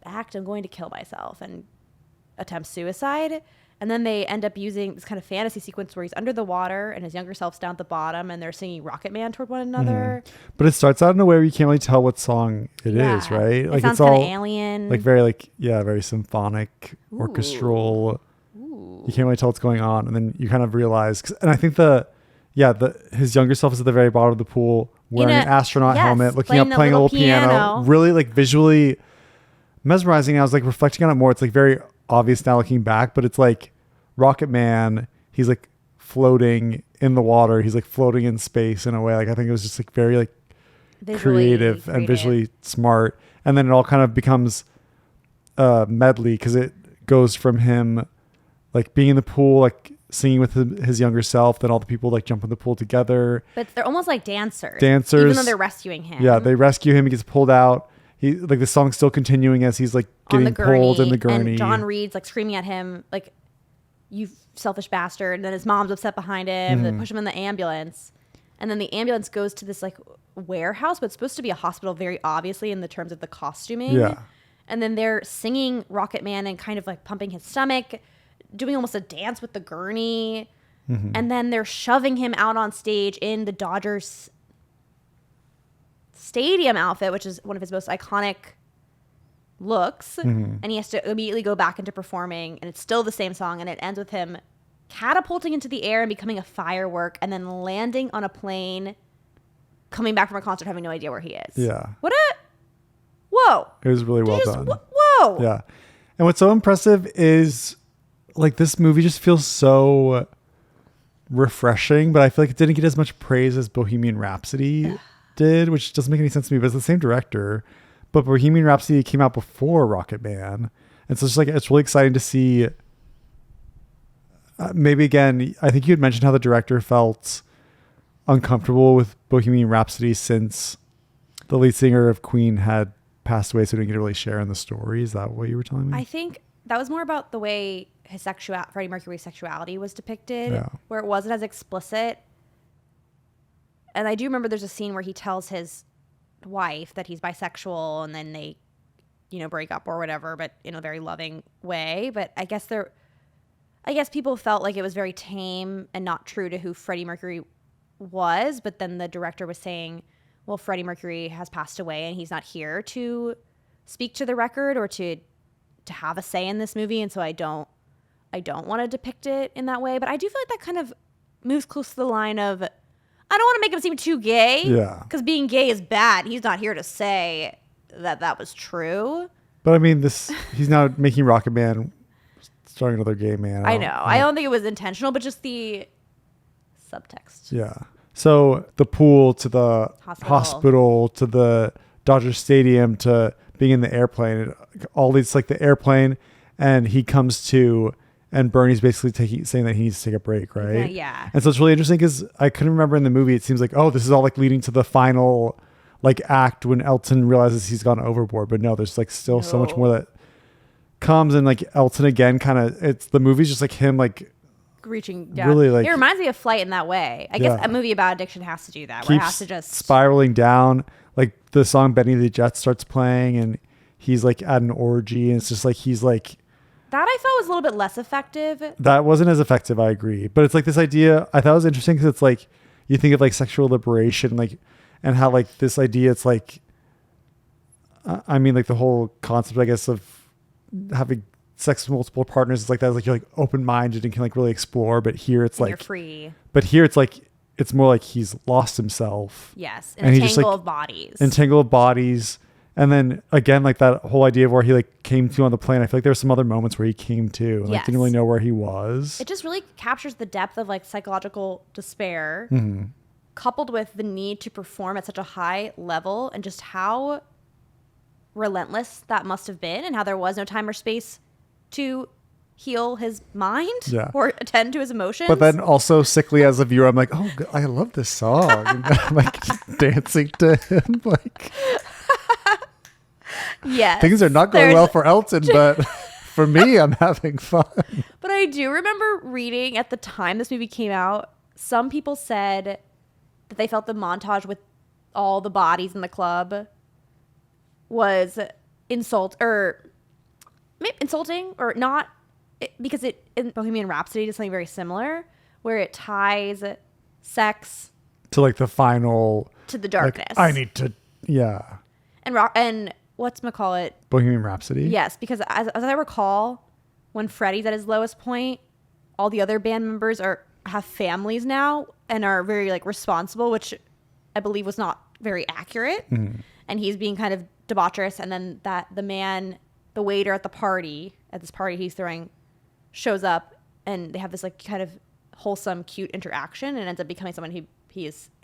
act, I'm going to kill myself," and attempts suicide. And then they end up using this kind of fantasy sequence where he's under the water and his younger self's down at the bottom, and they're singing Rocketman toward one another. But it starts out in a way where you can't really tell what song it is, right? Like, it sounds kind of alien. Like very symphonic, orchestral. Ooh. You can't really tell what's going on. And then you kind of realize, and I think his younger self is at the very bottom of the pool wearing an astronaut helmet, looking up, playing a little piano. Really like visually mesmerizing. I was like reflecting on it more. It's like very obvious now looking back, but it's like Rocketman, he's like floating in the water, he's like floating in space in a way. Like I think it was just like very like creative and visually smart. And then it all kind of becomes medley because it goes from him like being in the pool, like singing with his younger self, then all the people like jump in the pool together. But they're almost like dancers, even though they're rescuing him. Yeah, they rescue him. He gets pulled out. He like the song's still continuing as he's like getting pulled in the gurney. And John Reed's like screaming at him like, "You selfish bastard!" And then his mom's upset behind him. They push him in the ambulance, and then the ambulance goes to this like warehouse, but it's supposed to be a hospital, very obviously in the terms of the costuming. Yeah. And then they're singing Rocketman and kind of like pumping his stomach, doing almost a dance with the gurney, and then they're shoving him out on stage in the Dodgers stadium outfit, which is one of his most iconic looks, and he has to immediately go back into performing, and it's still the same song, and it ends with him catapulting into the air and becoming a firework, and then landing on a plane, coming back from a concert having no idea where he is. Yeah. Whoa. It was really well done. Whoa. Yeah. And what's so impressive is like this movie just feels so refreshing, but I feel like it didn't get as much praise as Bohemian Rhapsody did, which doesn't make any sense to me, but it's the same director. But Bohemian Rhapsody came out before Rocketman. And so it's just like, it's really exciting to see. Maybe again, I think you had mentioned how the director felt uncomfortable with Bohemian Rhapsody since the lead singer of Queen had passed away, so he didn't get to really share in the story. Is that what you were telling me? I think that was more about the way Freddie Mercury's sexuality was depicted, where it wasn't as explicit. And I do remember there's a scene where he tells his wife that he's bisexual, and then they, break up or whatever, but in a very loving way. But I guess people felt like it was very tame and not true to who Freddie Mercury was. But then the director was saying, well, Freddie Mercury has passed away and he's not here to speak to the record or to have a say in this movie. And so I don't want to depict it in that way. But I do feel like that kind of moves close to the line of, I don't want to make him seem too gay. Yeah. Because being gay is bad. He's not here to say that was true. But I mean, he's now making Rocketman starring another gay man. I know. I don't think it was intentional, but just the subtext. Yeah. So the pool to the hospital to the Dodger Stadium to being in the airplane, all these like the airplane, and he comes to, and Bernie's basically saying that he needs to take a break, right? Yeah. And so it's really interesting because I couldn't remember in the movie. It seems like, oh, this is all like leading to the final like act when Elton realizes he's gone overboard, but no, there's like still so much more that comes, and like Elton again, the movie's just like him like reaching down. Really, like, it reminds me of Flight in that way. I guess a movie about addiction has to do that, where it has to just spiraling down. Like the song Benny the Jet starts playing, and he's like at an orgy, and it's just like he's like that. I felt was a little bit less effective. That wasn't as effective, I agree. But it's like this idea I thought was interesting because it's like you think of like sexual liberation, like, and how like this idea, it's like I mean, like the whole concept, I guess, of having sex with multiple partners is like that. It's like you're like open-minded and can like really explore, but here it's like you're free. But here it's like it's more like he's lost himself. Yes, in a tangle of bodies. In tangle of bodies, And then again, like that whole idea of where he like came to on the plane. I feel like there were some other moments where he came to and like, didn't really know where he was. It just really captures the depth of like psychological despair, Mm-hmm. coupled with the need to perform at such a high level, and just how relentless that must have been, and how there was no time or space to heal his mind or attend to his emotions. But then also sickly as a viewer, I'm like, oh, I love this song. And I'm like dancing to him. Like, yes, things are not going well for Elton, but for me, I'm having fun. But I do remember reading at the time this movie came out, some people said that they felt the montage with all the bodies in the club was insulting or not, because it in Bohemian Rhapsody does something very similar where it ties sex to like the final, to the darkness. Like, I need to, and whatchamacallit, Bohemian Rhapsody. Yes, because as I recall, when Freddie's at his lowest point, all the other band members have families now and are very like responsible, which I believe was not very accurate. Mm-hmm. And he's being kind of debaucherous, and then the waiter at this party he's throwing, shows up, and they have this like kind of wholesome, cute interaction, and ends up becoming someone he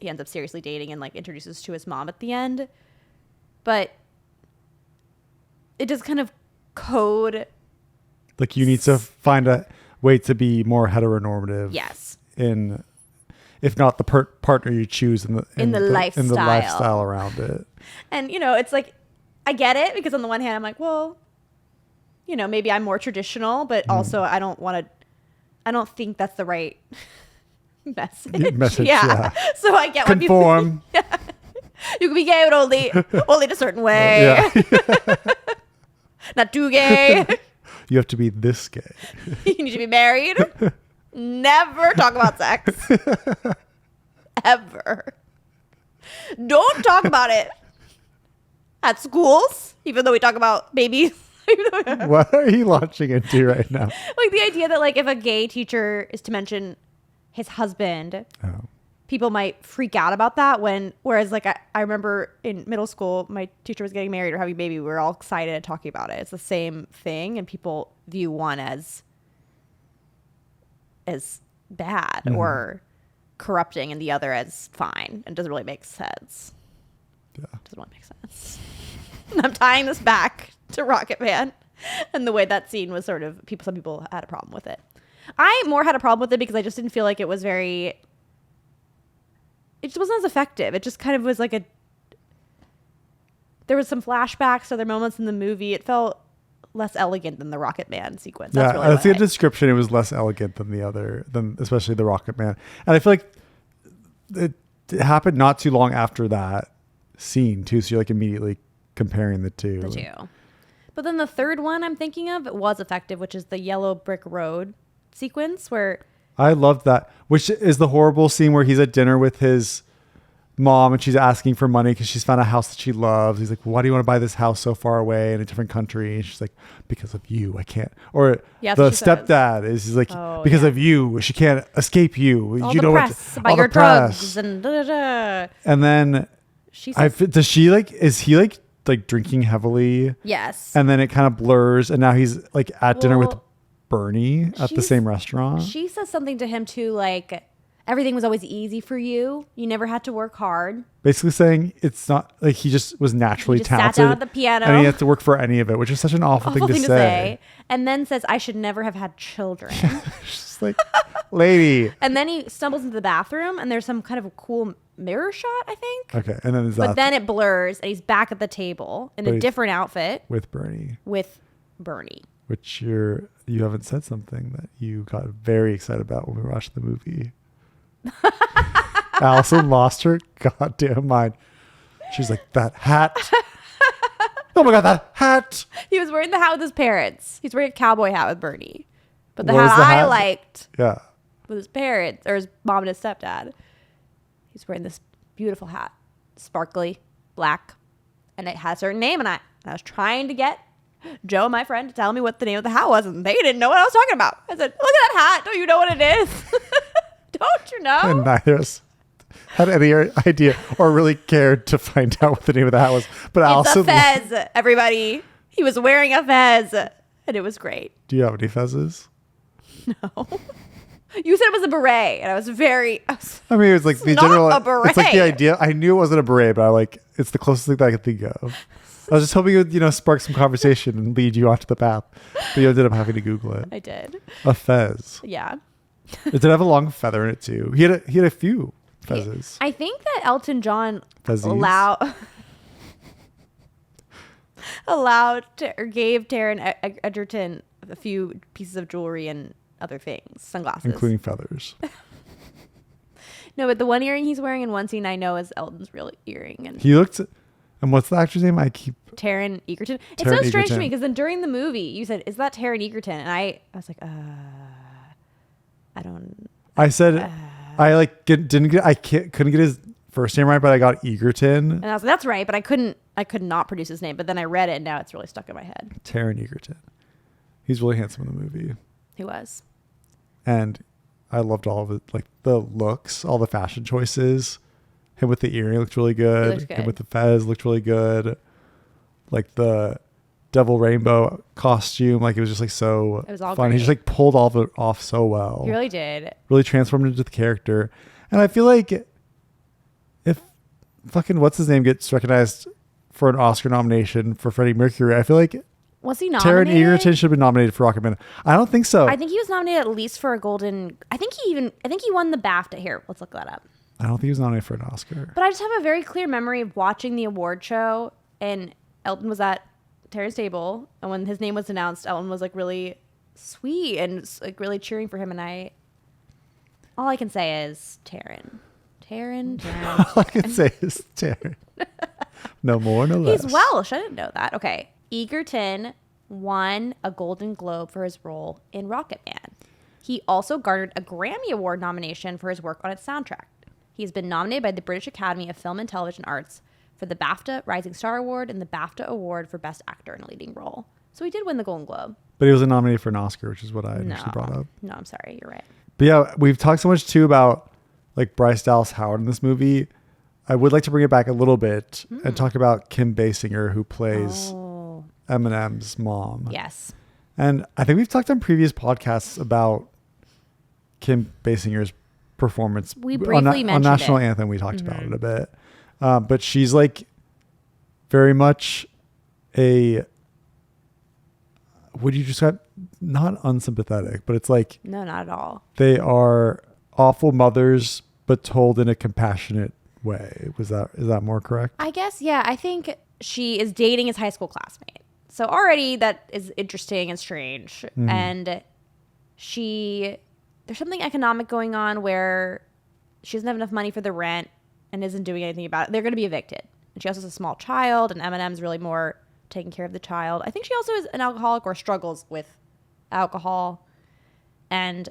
ends up seriously dating, and like introduces to his mom at the end. But it does kind of code, like you need to find a way to be more heteronormative. Yes. If not the partner you choose in the lifestyle around it. And it's like, I get it, because on the one hand I'm like, well, maybe I'm more traditional, but also I don't think that's the right message. Yeah. So I get conform. Why people, you can be gay, but only in a certain way. Yeah. Not too gay. You have to be this gay. You need to be married. Never talk about sex. Ever. Don't talk about it at schools, even though we talk about babies. What are you launching into right now? Like the idea that like if a gay teacher is to mention his husband, people might freak out about that, whereas like I remember in middle school, my teacher was getting married or having a baby. We were all excited and talking about it. It's the same thing, and people view one as bad or corrupting and the other as fine, and doesn't really make sense. Yeah. Doesn't really make sense. And I'm tying this back to Rocketman and the way that scene was sort of, some people had a problem with it. I more had a problem with it because I just didn't feel like it just wasn't as effective. It just kind of was like there was some flashbacks, other moments in the movie. It felt less elegant than the Rocketman sequence. That's really that's a description. It was less elegant than especially the Rocketman. And I feel like it happened not too long after that scene too. So you're like immediately comparing the two. But then the third one I'm thinking of, it was effective, which is the yellow brick road sequence where I loved that, which is the horrible scene where he's at dinner with his mom and she's asking for money because she's found a house that she loves. He's like, why do you want to buy this house so far away in a different country? And she's like, because of you, I can't. Or the stepdad he's like, because of you, she can't escape you. All you the know press about your drugs and da-da-da. And then does she like, is he like drinking heavily? Yes. And then it kind of blurs and now he's like at dinner with Bernie at the same restaurant. She says something to him too, like, everything was always easy for you. You never had to work hard. Basically saying it's not like he just was naturally talented. Sat down at the piano. And he had to work for any of it, which is such an awful thing to say. And then says, I should never have had children. Just like, lady. And then he stumbles into the bathroom and there's some kind of a cool mirror shot, I think. Okay. And then but then it blurs and he's back at the table in a different outfit. With Bernie. Which you haven't said something that you got very excited about when we watched the movie. Allison lost her goddamn mind. She's like, that hat. Oh my God, that hat. He was wearing the hat with his parents. He's wearing a cowboy hat with Bernie. But the hat I liked with his parents, or his mom and his stepdad. He's wearing this beautiful hat. Sparkly, black. And it has a certain name. And I was trying to get Joe, my friend, to tell me what the name of the hat was. And they didn't know what I was talking about. I said, look at that hat. Don't you know what it is? Don't you know? And neither of us. had any idea or really cared to find out what the name of the hat was. But It's Allison, a fez, everybody. He was wearing a fez, and it was great. do you have any fezzes? No. You said it was a beret, and I was I mean, it was like the not general. a beret. It's like the idea. I knew it wasn't a beret, but it's the closest thing that I could think of. I was just hoping it would, spark some conversation and lead you onto the path. But you ended up having to Google it. I did. A fez. Yeah. It did have a long feather in it too. He had a few fezzes. I think that Elton John Fezzies. gave Taron Egerton a few pieces of jewelry and other things, sunglasses, Including feathers. No, but the one earring he's wearing in one scene I know is Elton's real earring. And He looked, and what's the actor's name? Taron Egerton. It's Taron so strange to Egerton. me because then during the movie you said, "Is that Taron Egerton?" And I was like, I don't. I said, I couldn't get his first name right, but I got Egerton. And I was like, "That's right," but I could not produce his name. But then I read it, and now it's really stuck in my head. Taron Egerton. He's really handsome in the movie. He was. And I loved all of it, like the looks, all the fashion choices. Him with the earring looked really good. Looked good. Him with the fez looked really good. Like the devil rainbow costume, like it was just like so It was all fun. great. He just like pulled all of it off so well. He really did. Really transformed into the character. And I feel like if fucking what's his name gets recognized for an Oscar nomination for Freddie Mercury, I feel like Was he Taron nominated? Egerton should have been nominated for Rocketman. I don't think so. I think he was nominated at least for a golden. I think he won the BAFTA. Here, let's look that up. I don't think he was nominated for an Oscar. But I just have a very clear memory of watching the award show, and Elton was at Taron's table, and when his name was announced, Elton was like really sweet and like really cheering for him, and all I can say is Taron. All I can say is Taron. No more, no less. He's Welsh. I didn't know that. Okay. Egerton won a Golden Globe for his role in Rocketman. He also garnered a Grammy Award nomination for his work on its soundtrack. He's been nominated by the British Academy of Film and Television Arts for the BAFTA Rising Star Award and the BAFTA Award for Best Actor in a Leading Role. So he did win the Golden Globe. But he wasn't nominated for an Oscar, which is what I initially brought up. No, I'm sorry. You're right. But yeah, we've talked so much too about like Bryce Dallas Howard in this movie. I would like to bring it back a little bit and talk about Kim Basinger, who plays Eminem's mom. Yes. And I think we've talked on previous podcasts about Kim Basinger's performance. We briefly mentioned on National it. Anthem. We talked about it a bit. But she's like very much would you describe, not unsympathetic, but it's like, No, not at all. they are awful mothers, but told in a compassionate way. Is that more correct? I guess, yeah. I think she is dating his high school classmate. So already that is interesting and strange. And there's something economic going on where she doesn't have enough money for the rent and isn't doing anything about it. They're going to be evicted. And she also has a small child, and Eminem's really more taking care of the child. I think she also is an alcoholic or struggles with alcohol. And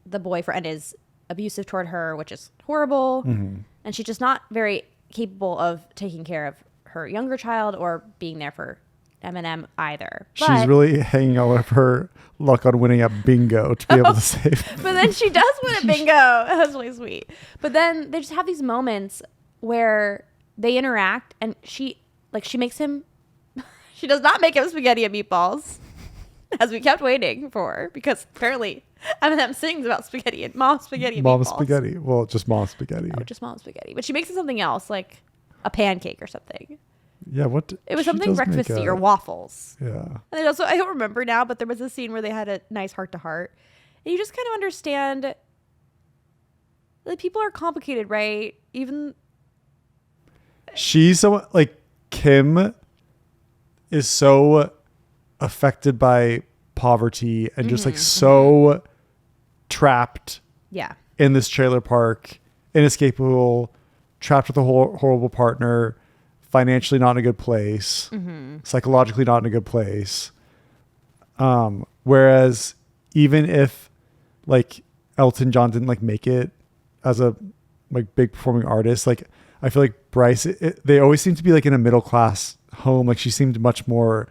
the boyfriend is abusive toward her, which is horrible. And she's just not very capable of taking care of her younger child or being there for Eminem either. She's really hanging all of her luck on winning at bingo to be able to save. But then she does win a bingo. That's really sweet. But then they just have these moments where they interact, and she makes him. She does not make him spaghetti and meatballs, as we kept waiting for, because apparently Eminem sings about spaghetti and mom's spaghetti and Mom's meatballs. spaghetti. Well, just mom's spaghetti. Oh, just mom's spaghetti. But she makes it something else, like a pancake or something. Yeah, what? It was she something does make breakfasty or waffles. Yeah. And then also, I don't remember now, but there was a scene where they had a nice heart-to-heart. And you just kind of understand, like, people are complicated, right? Even... She's so, like, Kim is so affected by poverty and just, like, so trapped Yeah. in this trailer park, inescapable, trapped with a horrible partner, financially not in a good place, psychologically not in a good place. Whereas even if like Elton John didn't like make it as a like big performing artist, like I feel like Bryce, they always seem to be like in a middle class home. Like she seemed much more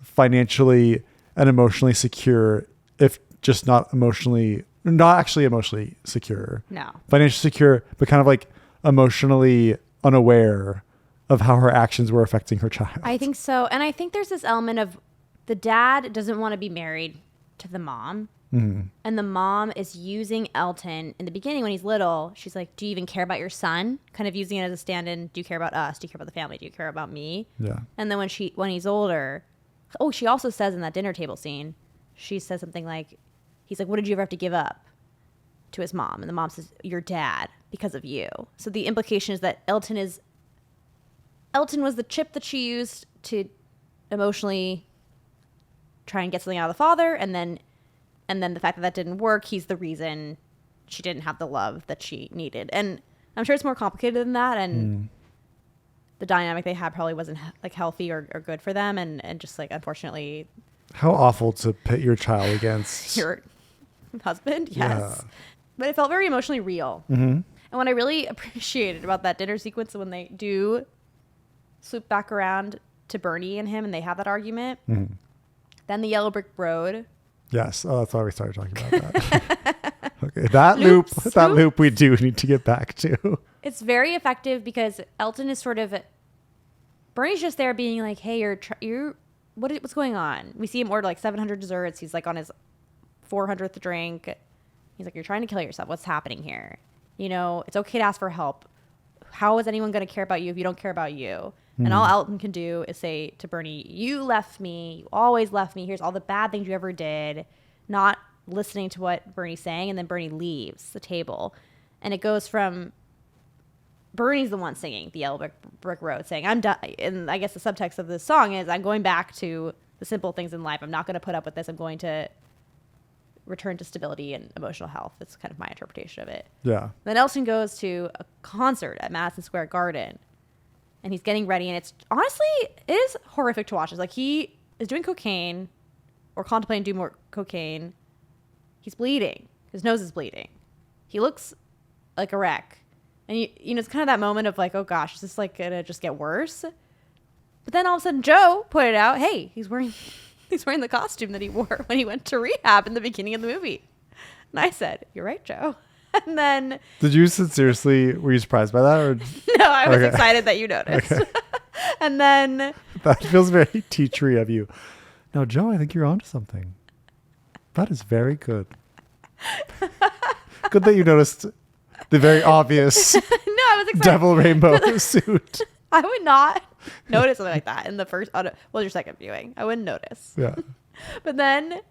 financially and emotionally secure, if just not emotionally not actually emotionally secure. No. Financially secure, but kind of like emotionally unaware of how her actions were affecting her child. I think so. And I think there's this element of the dad doesn't want to be married to the mom. Mm-hmm. And the mom is using Elton in the beginning when he's little. She's like, do you even care about your son? Kind of using it as a stand-in. Do you care about us? Do you care about the family? Do you care about me? Yeah. And then when he's older, she also says in that dinner table scene, she says something like, he's like, what did you ever have to give up to his mom? And the mom says, your dad, because of you. So the implication is that Elton was the chip that she used to emotionally try and get something out of the father, and then the fact that didn't work, he's the reason she didn't have the love that she needed. And I'm sure it's more complicated than that, and the dynamic they had probably wasn't like healthy or good for them, and just like unfortunately, how awful to pit your child against your husband. Yes. Yeah. But it felt very emotionally real. Mm-hmm. And what I really appreciated about that dinner sequence, when they do swoop back around to Bernie and him and they have that argument, then the yellow brick road. Yes. Oh, that's why we started talking about that. Okay. That loop we do need to get back to. It's very effective because Elton is sort of, Bernie's just there being like, hey, what's going on? We see him order like 700 desserts. He's like on his 400th drink. He's like, you're trying to kill yourself. What's happening here? You know, it's okay to ask for help. How is anyone going to care about you if you don't care about you? And all Elton can do is say to Bernie, you left me. You always left me. Here's all the bad things you ever did. Not listening to what Bernie's saying. And then Bernie leaves the table. And it goes from Bernie's the one singing the Yellow Brick Road, saying, I'm done. And I guess the subtext of this song is, I'm going back to the simple things in life. I'm not going to put up with this. I'm going to return to stability and emotional health. That's kind of my interpretation of it. Yeah. Then Elton goes to a concert at Madison Square Garden. And he's getting ready, and it's honestly, it is horrific to watch. It's like he is doing cocaine or contemplating doing more cocaine. He's bleeding. His nose is bleeding. He looks like a wreck. And you know, it's kind of that moment of like, oh gosh, is this like gonna just get worse? But then all of a sudden Joe pointed out, hey, he's wearing the costume that he wore when he went to rehab in the beginning of the movie. And I said, you're right, Joe. And then... Did you were you surprised by that? Or? No, I was excited that you noticed. Okay. And then... That feels very teachery of you. No, Joe, I think you're onto something. That is very good. Good that you noticed the very obvious no, I was excited. devil rainbow suit. I would not notice something like that in the first... your second viewing. I wouldn't notice. Yeah. But then...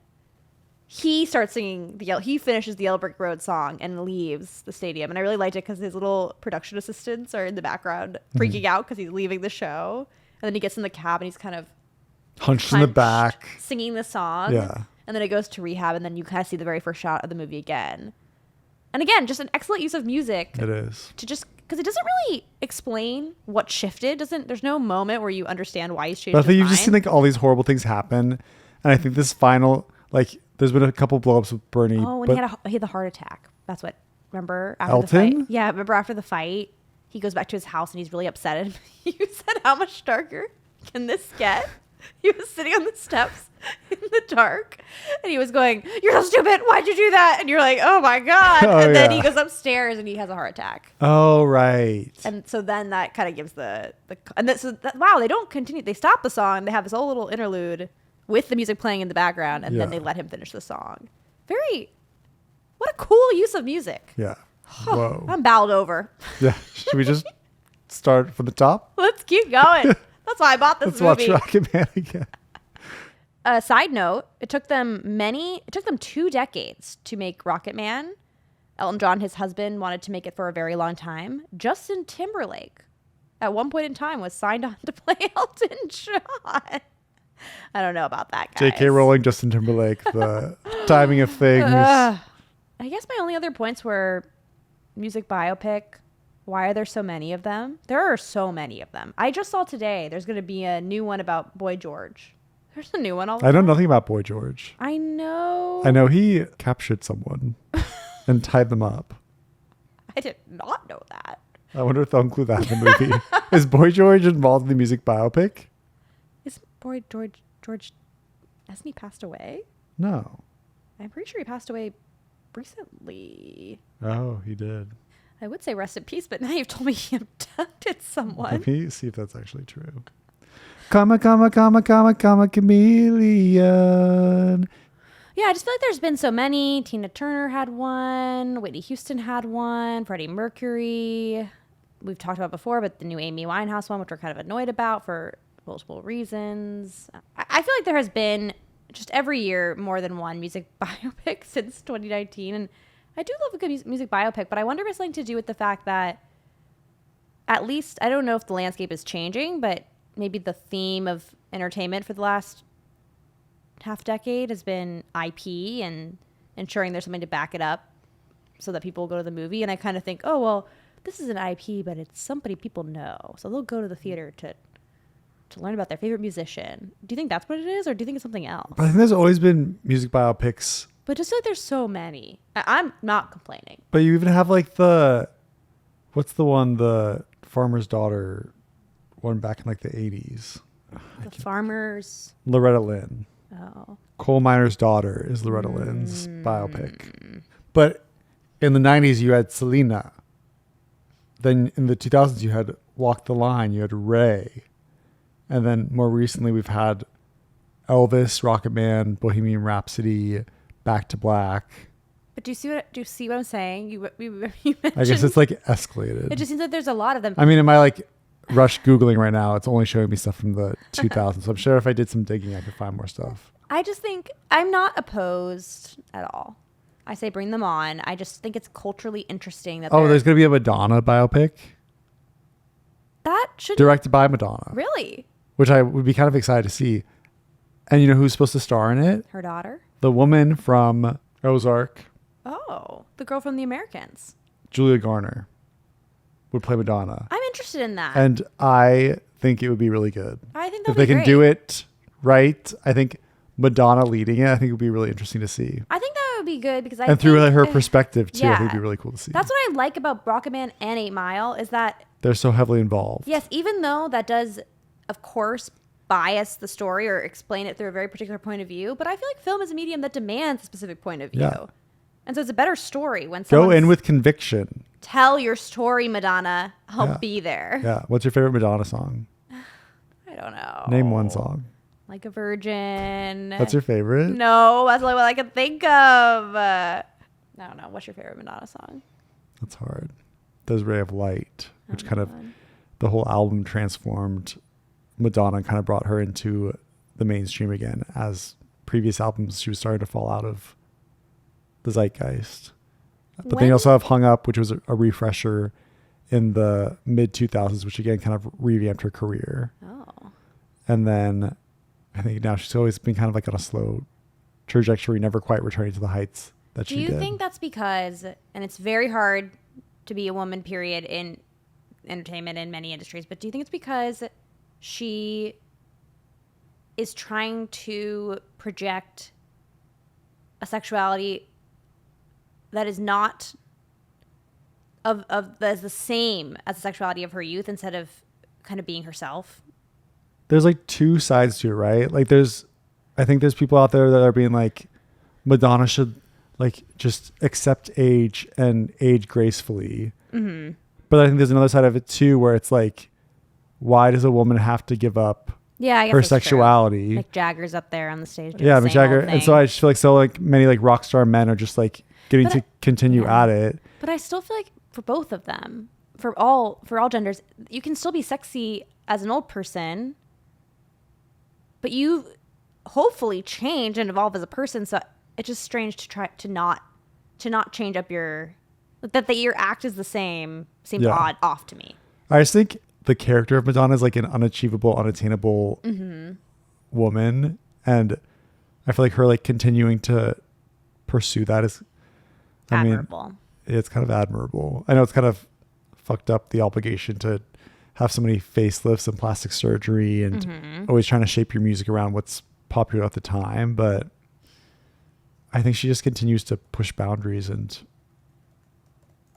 he starts singing he finishes the Yellow Brick Road song and leaves the stadium. And I really liked it because his little production assistants are in the background freaking out because he's leaving the show. And then he gets in the cab and he's kind of hunched in the back singing the song. Yeah. And then it goes to rehab, and then you kind of see the very first shot of the movie again. And again, just an excellent use of music. It is. To just, because it doesn't really explain what shifted. There's no moment where you understand why he's changed his But I think you've mind. just seen like all these horrible things happen. And I think this final, like, there's been a couple blow-ups with Bernie. Oh, when he had the heart attack. That's what, remember? After Elton? the fight? Yeah, remember after the fight, he goes back to his house and he's really upset. And you said, how much darker can this get? He was sitting on the steps in the dark and he was going, you're so stupid. Why'd you do that? And you're like, oh my God. And then he goes upstairs and he has a heart attack. Oh, right. And so then that kind of gives wow, they don't continue. They stop the song. They have this whole little interlude with the music playing in the background, and then they let him finish the song. What a cool use of music. Yeah. Whoa. I'm bowled over. Yeah. Should we just start from the top? Let's keep going. That's why I bought this movie. Let's watch Rocketman again. A side note, it took them 2 decades to make Rocketman. Elton John, his husband, wanted to make it for a very long time. Justin Timberlake, at one point in time, was signed on to play Elton John. I don't know about that, guys. J.K. Rowling, Justin Timberlake, the timing of things. I guess my only other points were music biopic. Why are there so many of them? There are so many of them. I just saw today there's going to be a new one about Boy George. There's a new one all the I know time. nothing about Boy George. I know. I know he captured someone and tied them up. I did not know that. I wonder if they'll include that in the movie. Is Boy George involved in the music biopic? Is Boy George, hasn't he passed away? No. I'm pretty sure he passed away recently. Oh, he did. I would say rest in peace, but now you've told me he abducted someone. Let me see if that's actually true. Comma, chameleon. Yeah, I just feel like there's been so many. Tina Turner had one. Whitney Houston had one. Freddie Mercury. We've talked about before, but the new Amy Winehouse one, which we're kind of annoyed about for multiple reasons. I feel like there has been just every year more than one music biopic since 2019. And I do love a good music biopic, but I wonder if it's something to do with the fact that at least, I don't know if the landscape is changing, but maybe the theme of entertainment for the last half decade has been IP and ensuring there's something to back it up so that people will go to the movie. And I kind of think, oh, well, this is an IP, but it's somebody people know. So they'll go to the theater to learn about their favorite musician. Do you think that's what it is, or do you think it's something else? I think there's always been music biopics. But just feel like there's so many. I'm not complaining. But you even have like what's the one, the Farmer's Daughter one back in like the 80s? The Farmers. Loretta Lynn. Oh. Coal Miner's Daughter is Loretta Lynn's biopic. But in the 90s, you had Selena. Then in the 2000s, you had Walk the Line. You had Ray. And then more recently, we've had Elvis, Rocketman, Bohemian Rhapsody, Back to Black. But do you see what I'm saying? You I guess it's like escalated. It just seems like there's a lot of them. I mean, in my like rush Googling right now, it's only showing me stuff from the 2000s. So I'm sure if I did some digging, I could find more stuff. I just think I'm not opposed at all. I say bring them on. I just think it's culturally interesting that. Oh, there's going to be a Madonna biopic. That should directed by Madonna. Really? Which I would be kind of excited to see. And you know who's supposed to star in it? Her daughter. The woman from Ozark. Oh, the girl from The Americans. Julia Garner would play Madonna. I'm interested in that. And I think it would be really good. I think if they can do it right, I think Madonna leading it, I think it would be really interesting to see. I think that would be good because I and through her perspective too, I think it'd be really cool to see. That's what I like about Rocketman and 8 Mile is that they're so heavily involved. Yes, even though that does, of course, bias the story or explain it through a very particular point of view, but I feel like film is a medium that demands a specific point of view. Yeah. And so it's a better story when someone go in with conviction. Tell your story, Madonna. I'll be there. Yeah. What's your favorite Madonna song? I don't know. Name one song. Like a Virgin. That's your favorite? No, that's the only one I can think of. I don't know. What's your favorite Madonna song? That's hard. There's Ray of Light, which kind of the whole album transformed Madonna and kind of brought her into the mainstream again. As previous albums, she was starting to fall out of the zeitgeist. But then you also have Hung Up, which was a refresher in the mid 2000s, which again kind of revamped her career. Oh. And then I think now she's always been kind of like on a slow trajectory, never quite returning to the heights that she did. Do you think that's because, and it's very hard to be a woman, period, in entertainment in many industries, but do you think it's because she is trying to project a sexuality that is not that is the same as the sexuality of her youth instead of kind of being herself? There's like two sides to it, right? Like I think there's people out there that are being like, Madonna should like just accept age and age gracefully. Mm-hmm. But I think there's another side of it too, where it's like, why does a woman have to give up I guess her sexuality? Mick Jagger's up there on the stage doing yeah, the Mick same Jagger. old thing. And so I just feel like like many like rock star men are just like getting to continue at it. But I still feel like for both of them, for all genders, you can still be sexy as an old person, but you hopefully change and evolve as a person. So it's just strange to try to not change up your act is the same. Seems off to me. I just think the character of Madonna is like an unachievable, unattainable woman, and I feel like her like continuing to pursue that is admirable. It's kind of admirable. I know it's kind of fucked up, the obligation to have so many facelifts and plastic surgery and always trying to shape your music around what's popular at the time, but I think she just continues to push boundaries and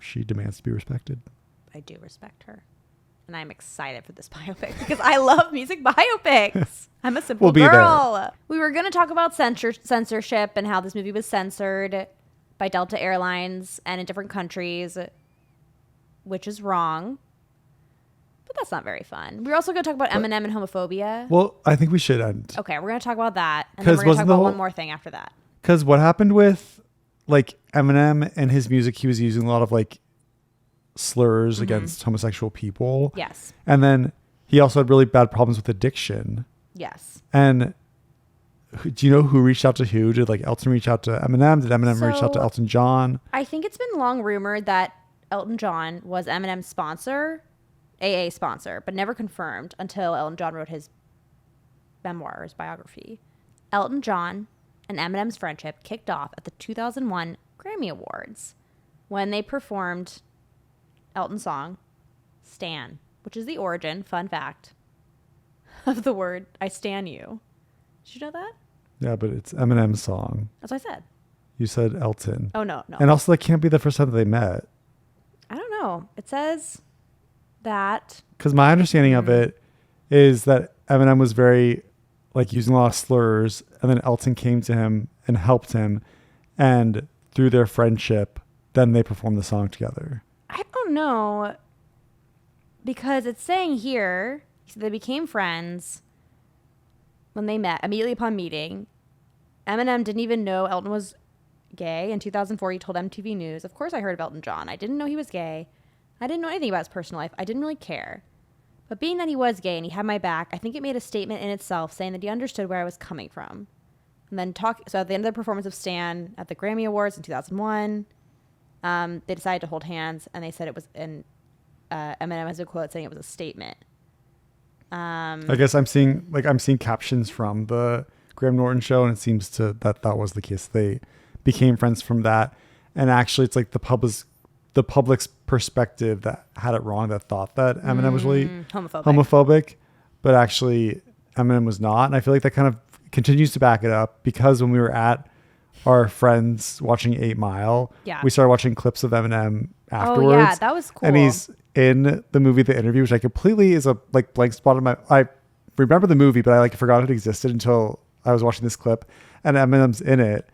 she demands to be respected. I do respect her. And I'm excited for this biopic because I love music biopics. I'm a simple girl. We were going to talk about censorship and how this movie was censored, by Delta Airlines and in different countries, which is wrong. But that's not very fun. We're also going to talk about Eminem and homophobia. Well, I think we should end. Okay, we're going to talk about that. And then we're going to talk about one more thing after that. Because what happened with like Eminem and his music, he was using a lot of like slurs against homosexual people. Yes. And then he also had really bad problems with addiction. Yes. And do you know who reached out to who? Did like Elton reach out to Eminem? Did Eminem reach out to Elton John? I think it's been long rumored that Elton John was Eminem's sponsor, AA sponsor, but never confirmed until Elton John wrote his memoir, his biography. Elton John and Eminem's friendship kicked off at the 2001 Grammy Awards when they performed Elton's song, Stan, which is the origin, fun fact, of the word I Stan You. Did you know that? Yeah, but it's Eminem's song. That's what I said. You said Elton. Oh, no. And also, that can't be the first time that they met. I don't know. It says that. Because my understanding of it is that Eminem was very, like, using a lot of slurs, and then Elton came to him and helped him, and through their friendship, then they performed the song together. I don't know, because it's saying here they became friends when they met immediately upon meeting. Eminem didn't even know Elton was gay. In 2004, he told MTV News, "Of course I heard of Elton John. I didn't know he was gay. I didn't know anything about his personal life. I didn't really care. But being that he was gay and he had my back, I think it made a statement in itself saying that he understood where I was coming from." And then so at the end of the performance of Stan at the Grammy Awards in 2001, they decided to hold hands, and they said it was Eminem has a quote saying it was a statement. I guess I'm seeing captions from the Graham Norton show, and it seems that was the case. They became friends from that, and actually, it's like the public's perspective that had it wrong, that thought that Eminem was really homophobic, but actually Eminem was not. And I feel like that kind of continues to back it up, because when we were at our friends watching 8 Mile, we started watching clips of Eminem afterwards. Oh yeah, that was cool. And he's in the movie The Interview, which I completely is a like blank spot in I remember the movie, but I like forgot it existed until I was watching this clip, and Eminem's in it,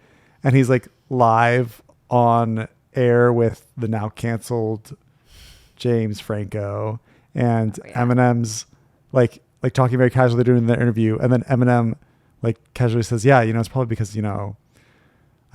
and he's like live on air with the now canceled James Franco, and Eminem's like talking very casually during the interview, and then Eminem like casually says, "Yeah, it's probably because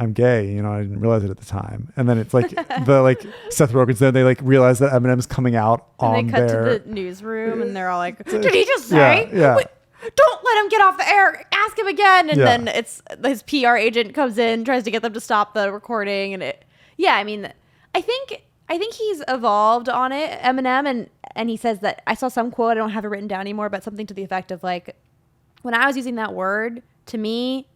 I'm gay, I didn't realize it at the time." And then it's like the like Seth Rogen's there, they like realize that Eminem's coming out and on they cut their to the newsroom, and they're all like, "Did he just say? Yeah. Wait, don't let him get off the air. Ask him again." And then it's his PR agent comes in, tries to get them to stop the recording, and I think he's evolved on it, Eminem, and he says that, I saw some quote, I don't have it written down anymore, but something to the effect of like, when I was using that word, to me,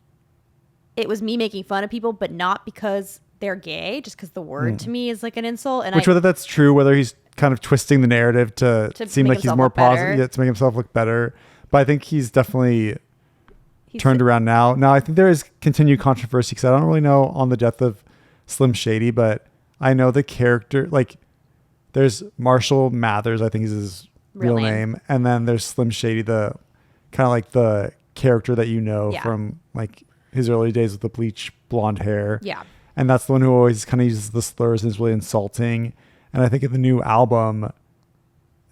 it was me making fun of people, but not because they're gay, just because the word to me is like an insult. And whether that's true, whether he's kind of twisting the narrative to seem like he's more positive, to make himself look better. But I think he's definitely turned around now. Now, I think there is continued controversy, because I don't really know on the death of Slim Shady, but I know the character, like there's Marshall Mathers, I think is his real name. And then there's Slim Shady, the kind of like the character that from like his early days with the bleach blonde hair. Yeah. And that's the one who always kind of uses the slurs and is really insulting. And I think in the new album,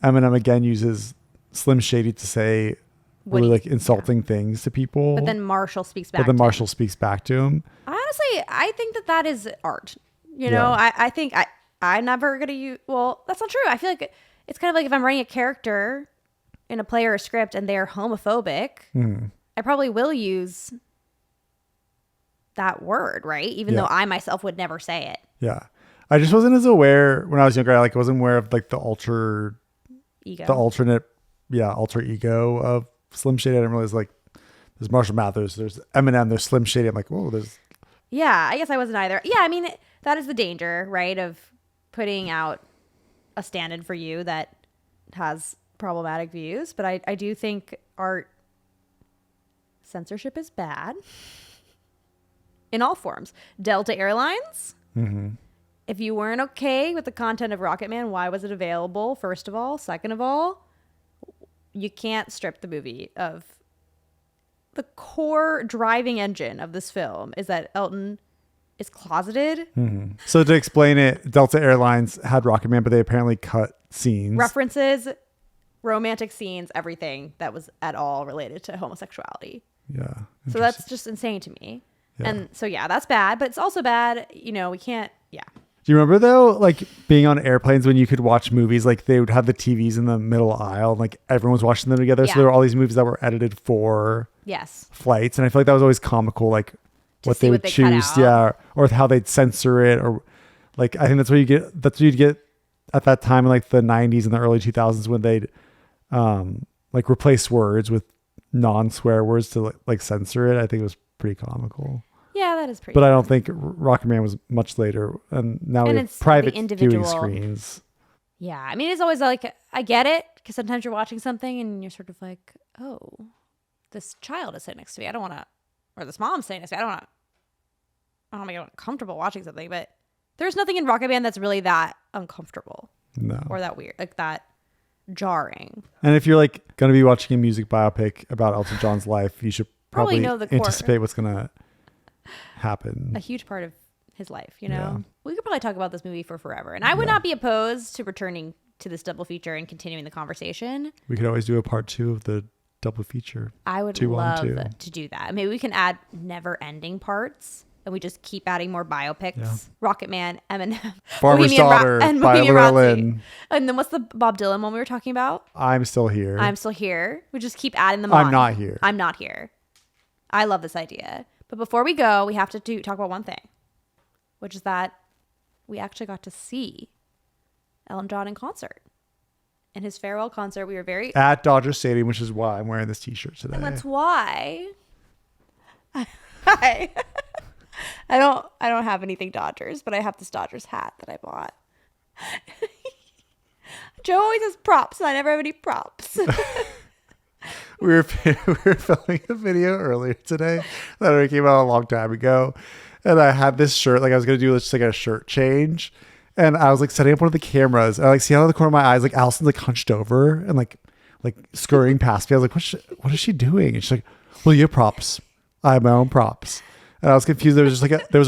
Eminem again uses Slim Shady to say really like insulting things to people. But then Marshall speaks back to him. Honestly, I think that is art. I think I'm never going to use, well, that's not true. I feel like it's kind of like if I'm writing a character in a play or a script and they're homophobic, I probably will use that word, right? Even though I myself would never say it. Yeah. I just wasn't as aware when I was younger. I wasn't aware of like the alter ego of Slim Shady. I didn't realize like there's Marshall Mathers, there's Eminem, there's Slim Shady. I'm like, whoa, there's. Yeah, I guess I wasn't either. Yeah, I mean, that is the danger, right? Of putting out a stand-in for you that has problematic views. But I do think art censorship is bad in all forms. Delta Airlines. If you weren't okay with the content of Rocketman, why was it available? First of all. Second of all, you can't strip the movie of the core driving engine of this film is that Elton is closeted. Mm-hmm. So to explain it, Delta Airlines had Rocketman, but they apparently cut scenes. References, romantic scenes, everything that was at all related to homosexuality. Yeah. So that's just insane to me. Yeah. And so, yeah, that's bad. But it's also bad, we can't, yeah. Do you remember though, like being on airplanes when you could watch movies, like they would have the TVs in the middle aisle and like everyone was watching them together. Yeah. So there were all these movies that were edited for flights. And I feel like that was always comical, like what they would choose. Yeah. Or how they'd censor it, or like, I think that's what you'd get at that time in like the 90s and the early 2000s when they'd like replace words with non-swear words to like censor it. I think it was pretty comical. Yeah, that is pretty. But I don't think Rocketman was much later, and now we have private viewing screens. Yeah, I mean, it's always like, I get it, because sometimes you're watching something and you're sort of like, oh, this child is sitting next to me. I don't want to, or this mom's sitting next to me. I don't want to make it uncomfortable watching something. But there's nothing in Rocketman that's really that uncomfortable, or that weird, like that jarring. And if you're like going to be watching a music biopic about Elton John's life, you should probably know the anticipate what's going to happen. A huge part of his life, Yeah. We could probably talk about this movie for forever. And I would not be opposed to returning to this double feature and continuing the conversation. We could always do a part 2 of the double feature. I would love to do that. Maybe we can add never-ending parts, and we just keep adding more biopics. Yeah. Rocketman, Eminem, Farmer's Daughter, and Bohemian Rhapsody. And then what's the Bob Dylan one we were talking about? I'm Still Here. I'm Still Here. We just keep adding them on. I'm Not Here. I'm Not Here. I love this idea. But before we go, we have to talk about one thing, which is that we actually got to see Elton John in concert. In his farewell concert, we were very... At Dodger Stadium, which is why I'm wearing this t-shirt today. And that's why... I don't have anything Dodgers, but I have this Dodgers hat that I bought. Joe always has props, and I never have any props. We were filming a video earlier today that came out a long time ago, and I had this shirt, like I was gonna do just like a shirt change, and I was like setting up one of the cameras, and I like see out of the corner of my eyes like Allison's like hunched over and like scurrying past me. I was like, what is she doing? And she's like, well, you have props. I have my own props. And I was confused. There was just like there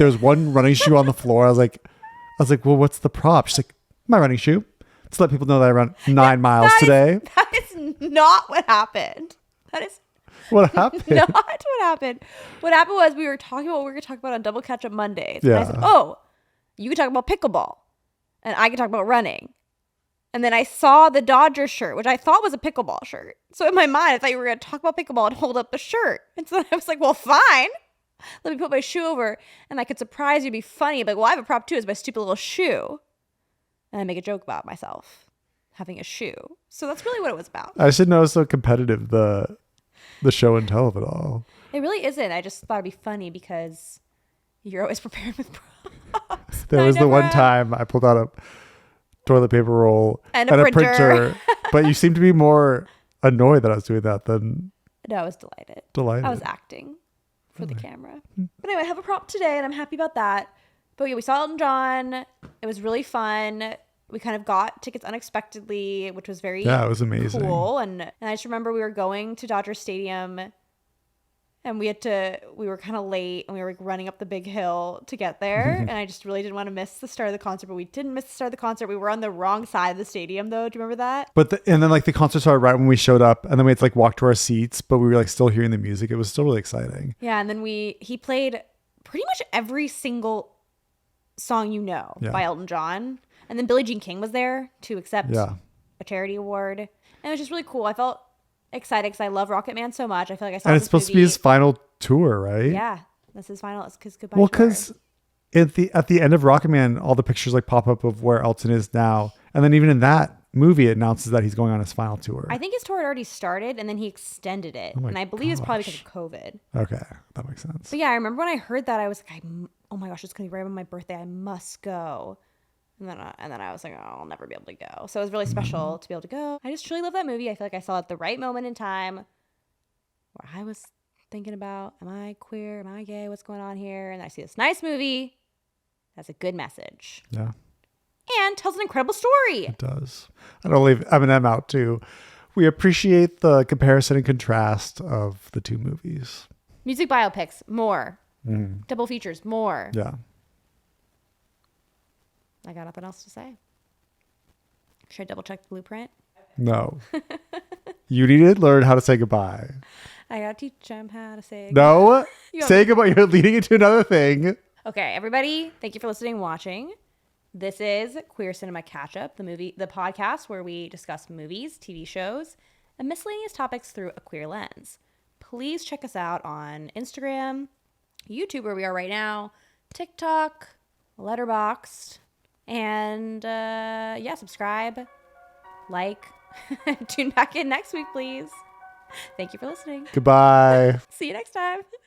was one running shoe on the floor. I was like, well, what's the prop? She's like, my running shoe. To let people know that I ran 9 miles today. That is not what happened. That is what happened. Not what happened. What happened was we were talking about what we were going to talk about on Double Catchup Mondays. Yeah. And I said, oh, you can talk about pickleball. And I can talk about running. And then I saw the Dodgers shirt, which I thought was a pickleball shirt. So in my mind, I thought you were going to talk about pickleball and hold up the shirt. And so I was like, well, fine. Let me put my shoe over and I could surprise you, be funny. But well, I have a prop too. It's my stupid little shoe. And I make a joke about myself having a shoe. So that's really what it was about. I should know it's so competitive, the show and tell of it all. It really isn't. I just thought it'd be funny because you're always prepared with props. There was the one time I pulled out a toilet paper roll and a printer. But you seem to be more annoyed that I was doing that than... No, I was delighted. I was acting for the camera. But anyway, I have a prop today and I'm happy about that. But yeah, we saw Elton John. It was really fun. We kind of got tickets unexpectedly, which was very it was amazing. Cool. And I just remember we were going to Dodger Stadium and we were kind of late and we were like running up the big hill to get there. And I just really didn't want to miss the start of the concert, but we didn't miss the start of the concert. We were on the wrong side of the stadium though. Do you remember that? And then like the concert started right when we showed up and then we had to like walk to our seats, but we were like still hearing the music. It was still really exciting. Yeah. And then he played pretty much every single song by Elton John. And then Billie Jean King was there to accept a charity award. And it was just really cool. I felt excited because I love Rocketman so much. I feel like I saw And it's supposed to be his final tour, right? Yeah. That's his final. It's his goodbye tour. Well, because at the end of Rocketman, all the pictures like pop up of where Elton is now. And then even in that movie, it announces that he's going on his final tour. I think his tour had already started and then he extended it. And I believe it's probably because of COVID. Okay. That makes sense. But yeah, I remember when I heard that, I was like, oh my gosh, it's going to be right on my birthday. I must go. And then I was like, oh, I'll never be able to go. So it was really special to be able to go. I just truly love that movie. I feel like I saw it at the right moment in time where I was thinking about, am I queer? Am I gay? What's going on here? And I see this nice movie that's a good message. Yeah. And tells an incredible story. It does. I don't leave Eminem out too. We appreciate the comparison and contrast of the two movies. Music biopics, more. Double features, more. Yeah. I got nothing else to say. Should I double check the blueprint? No. You need to learn how to say goodbye. I gotta teach him how to say No. You want Say me- goodbye. You're leading into another thing. Okay, everybody, thank you for listening and watching. This is Queer Cinema Catchup, the podcast where we discuss movies, TV shows, and miscellaneous topics through a queer lens. Please check us out on Instagram, YouTube, where we are right now, TikTok, Letterboxd, and subscribe, like, tune back in next week, please. Thank you for listening. Goodbye. See you next time.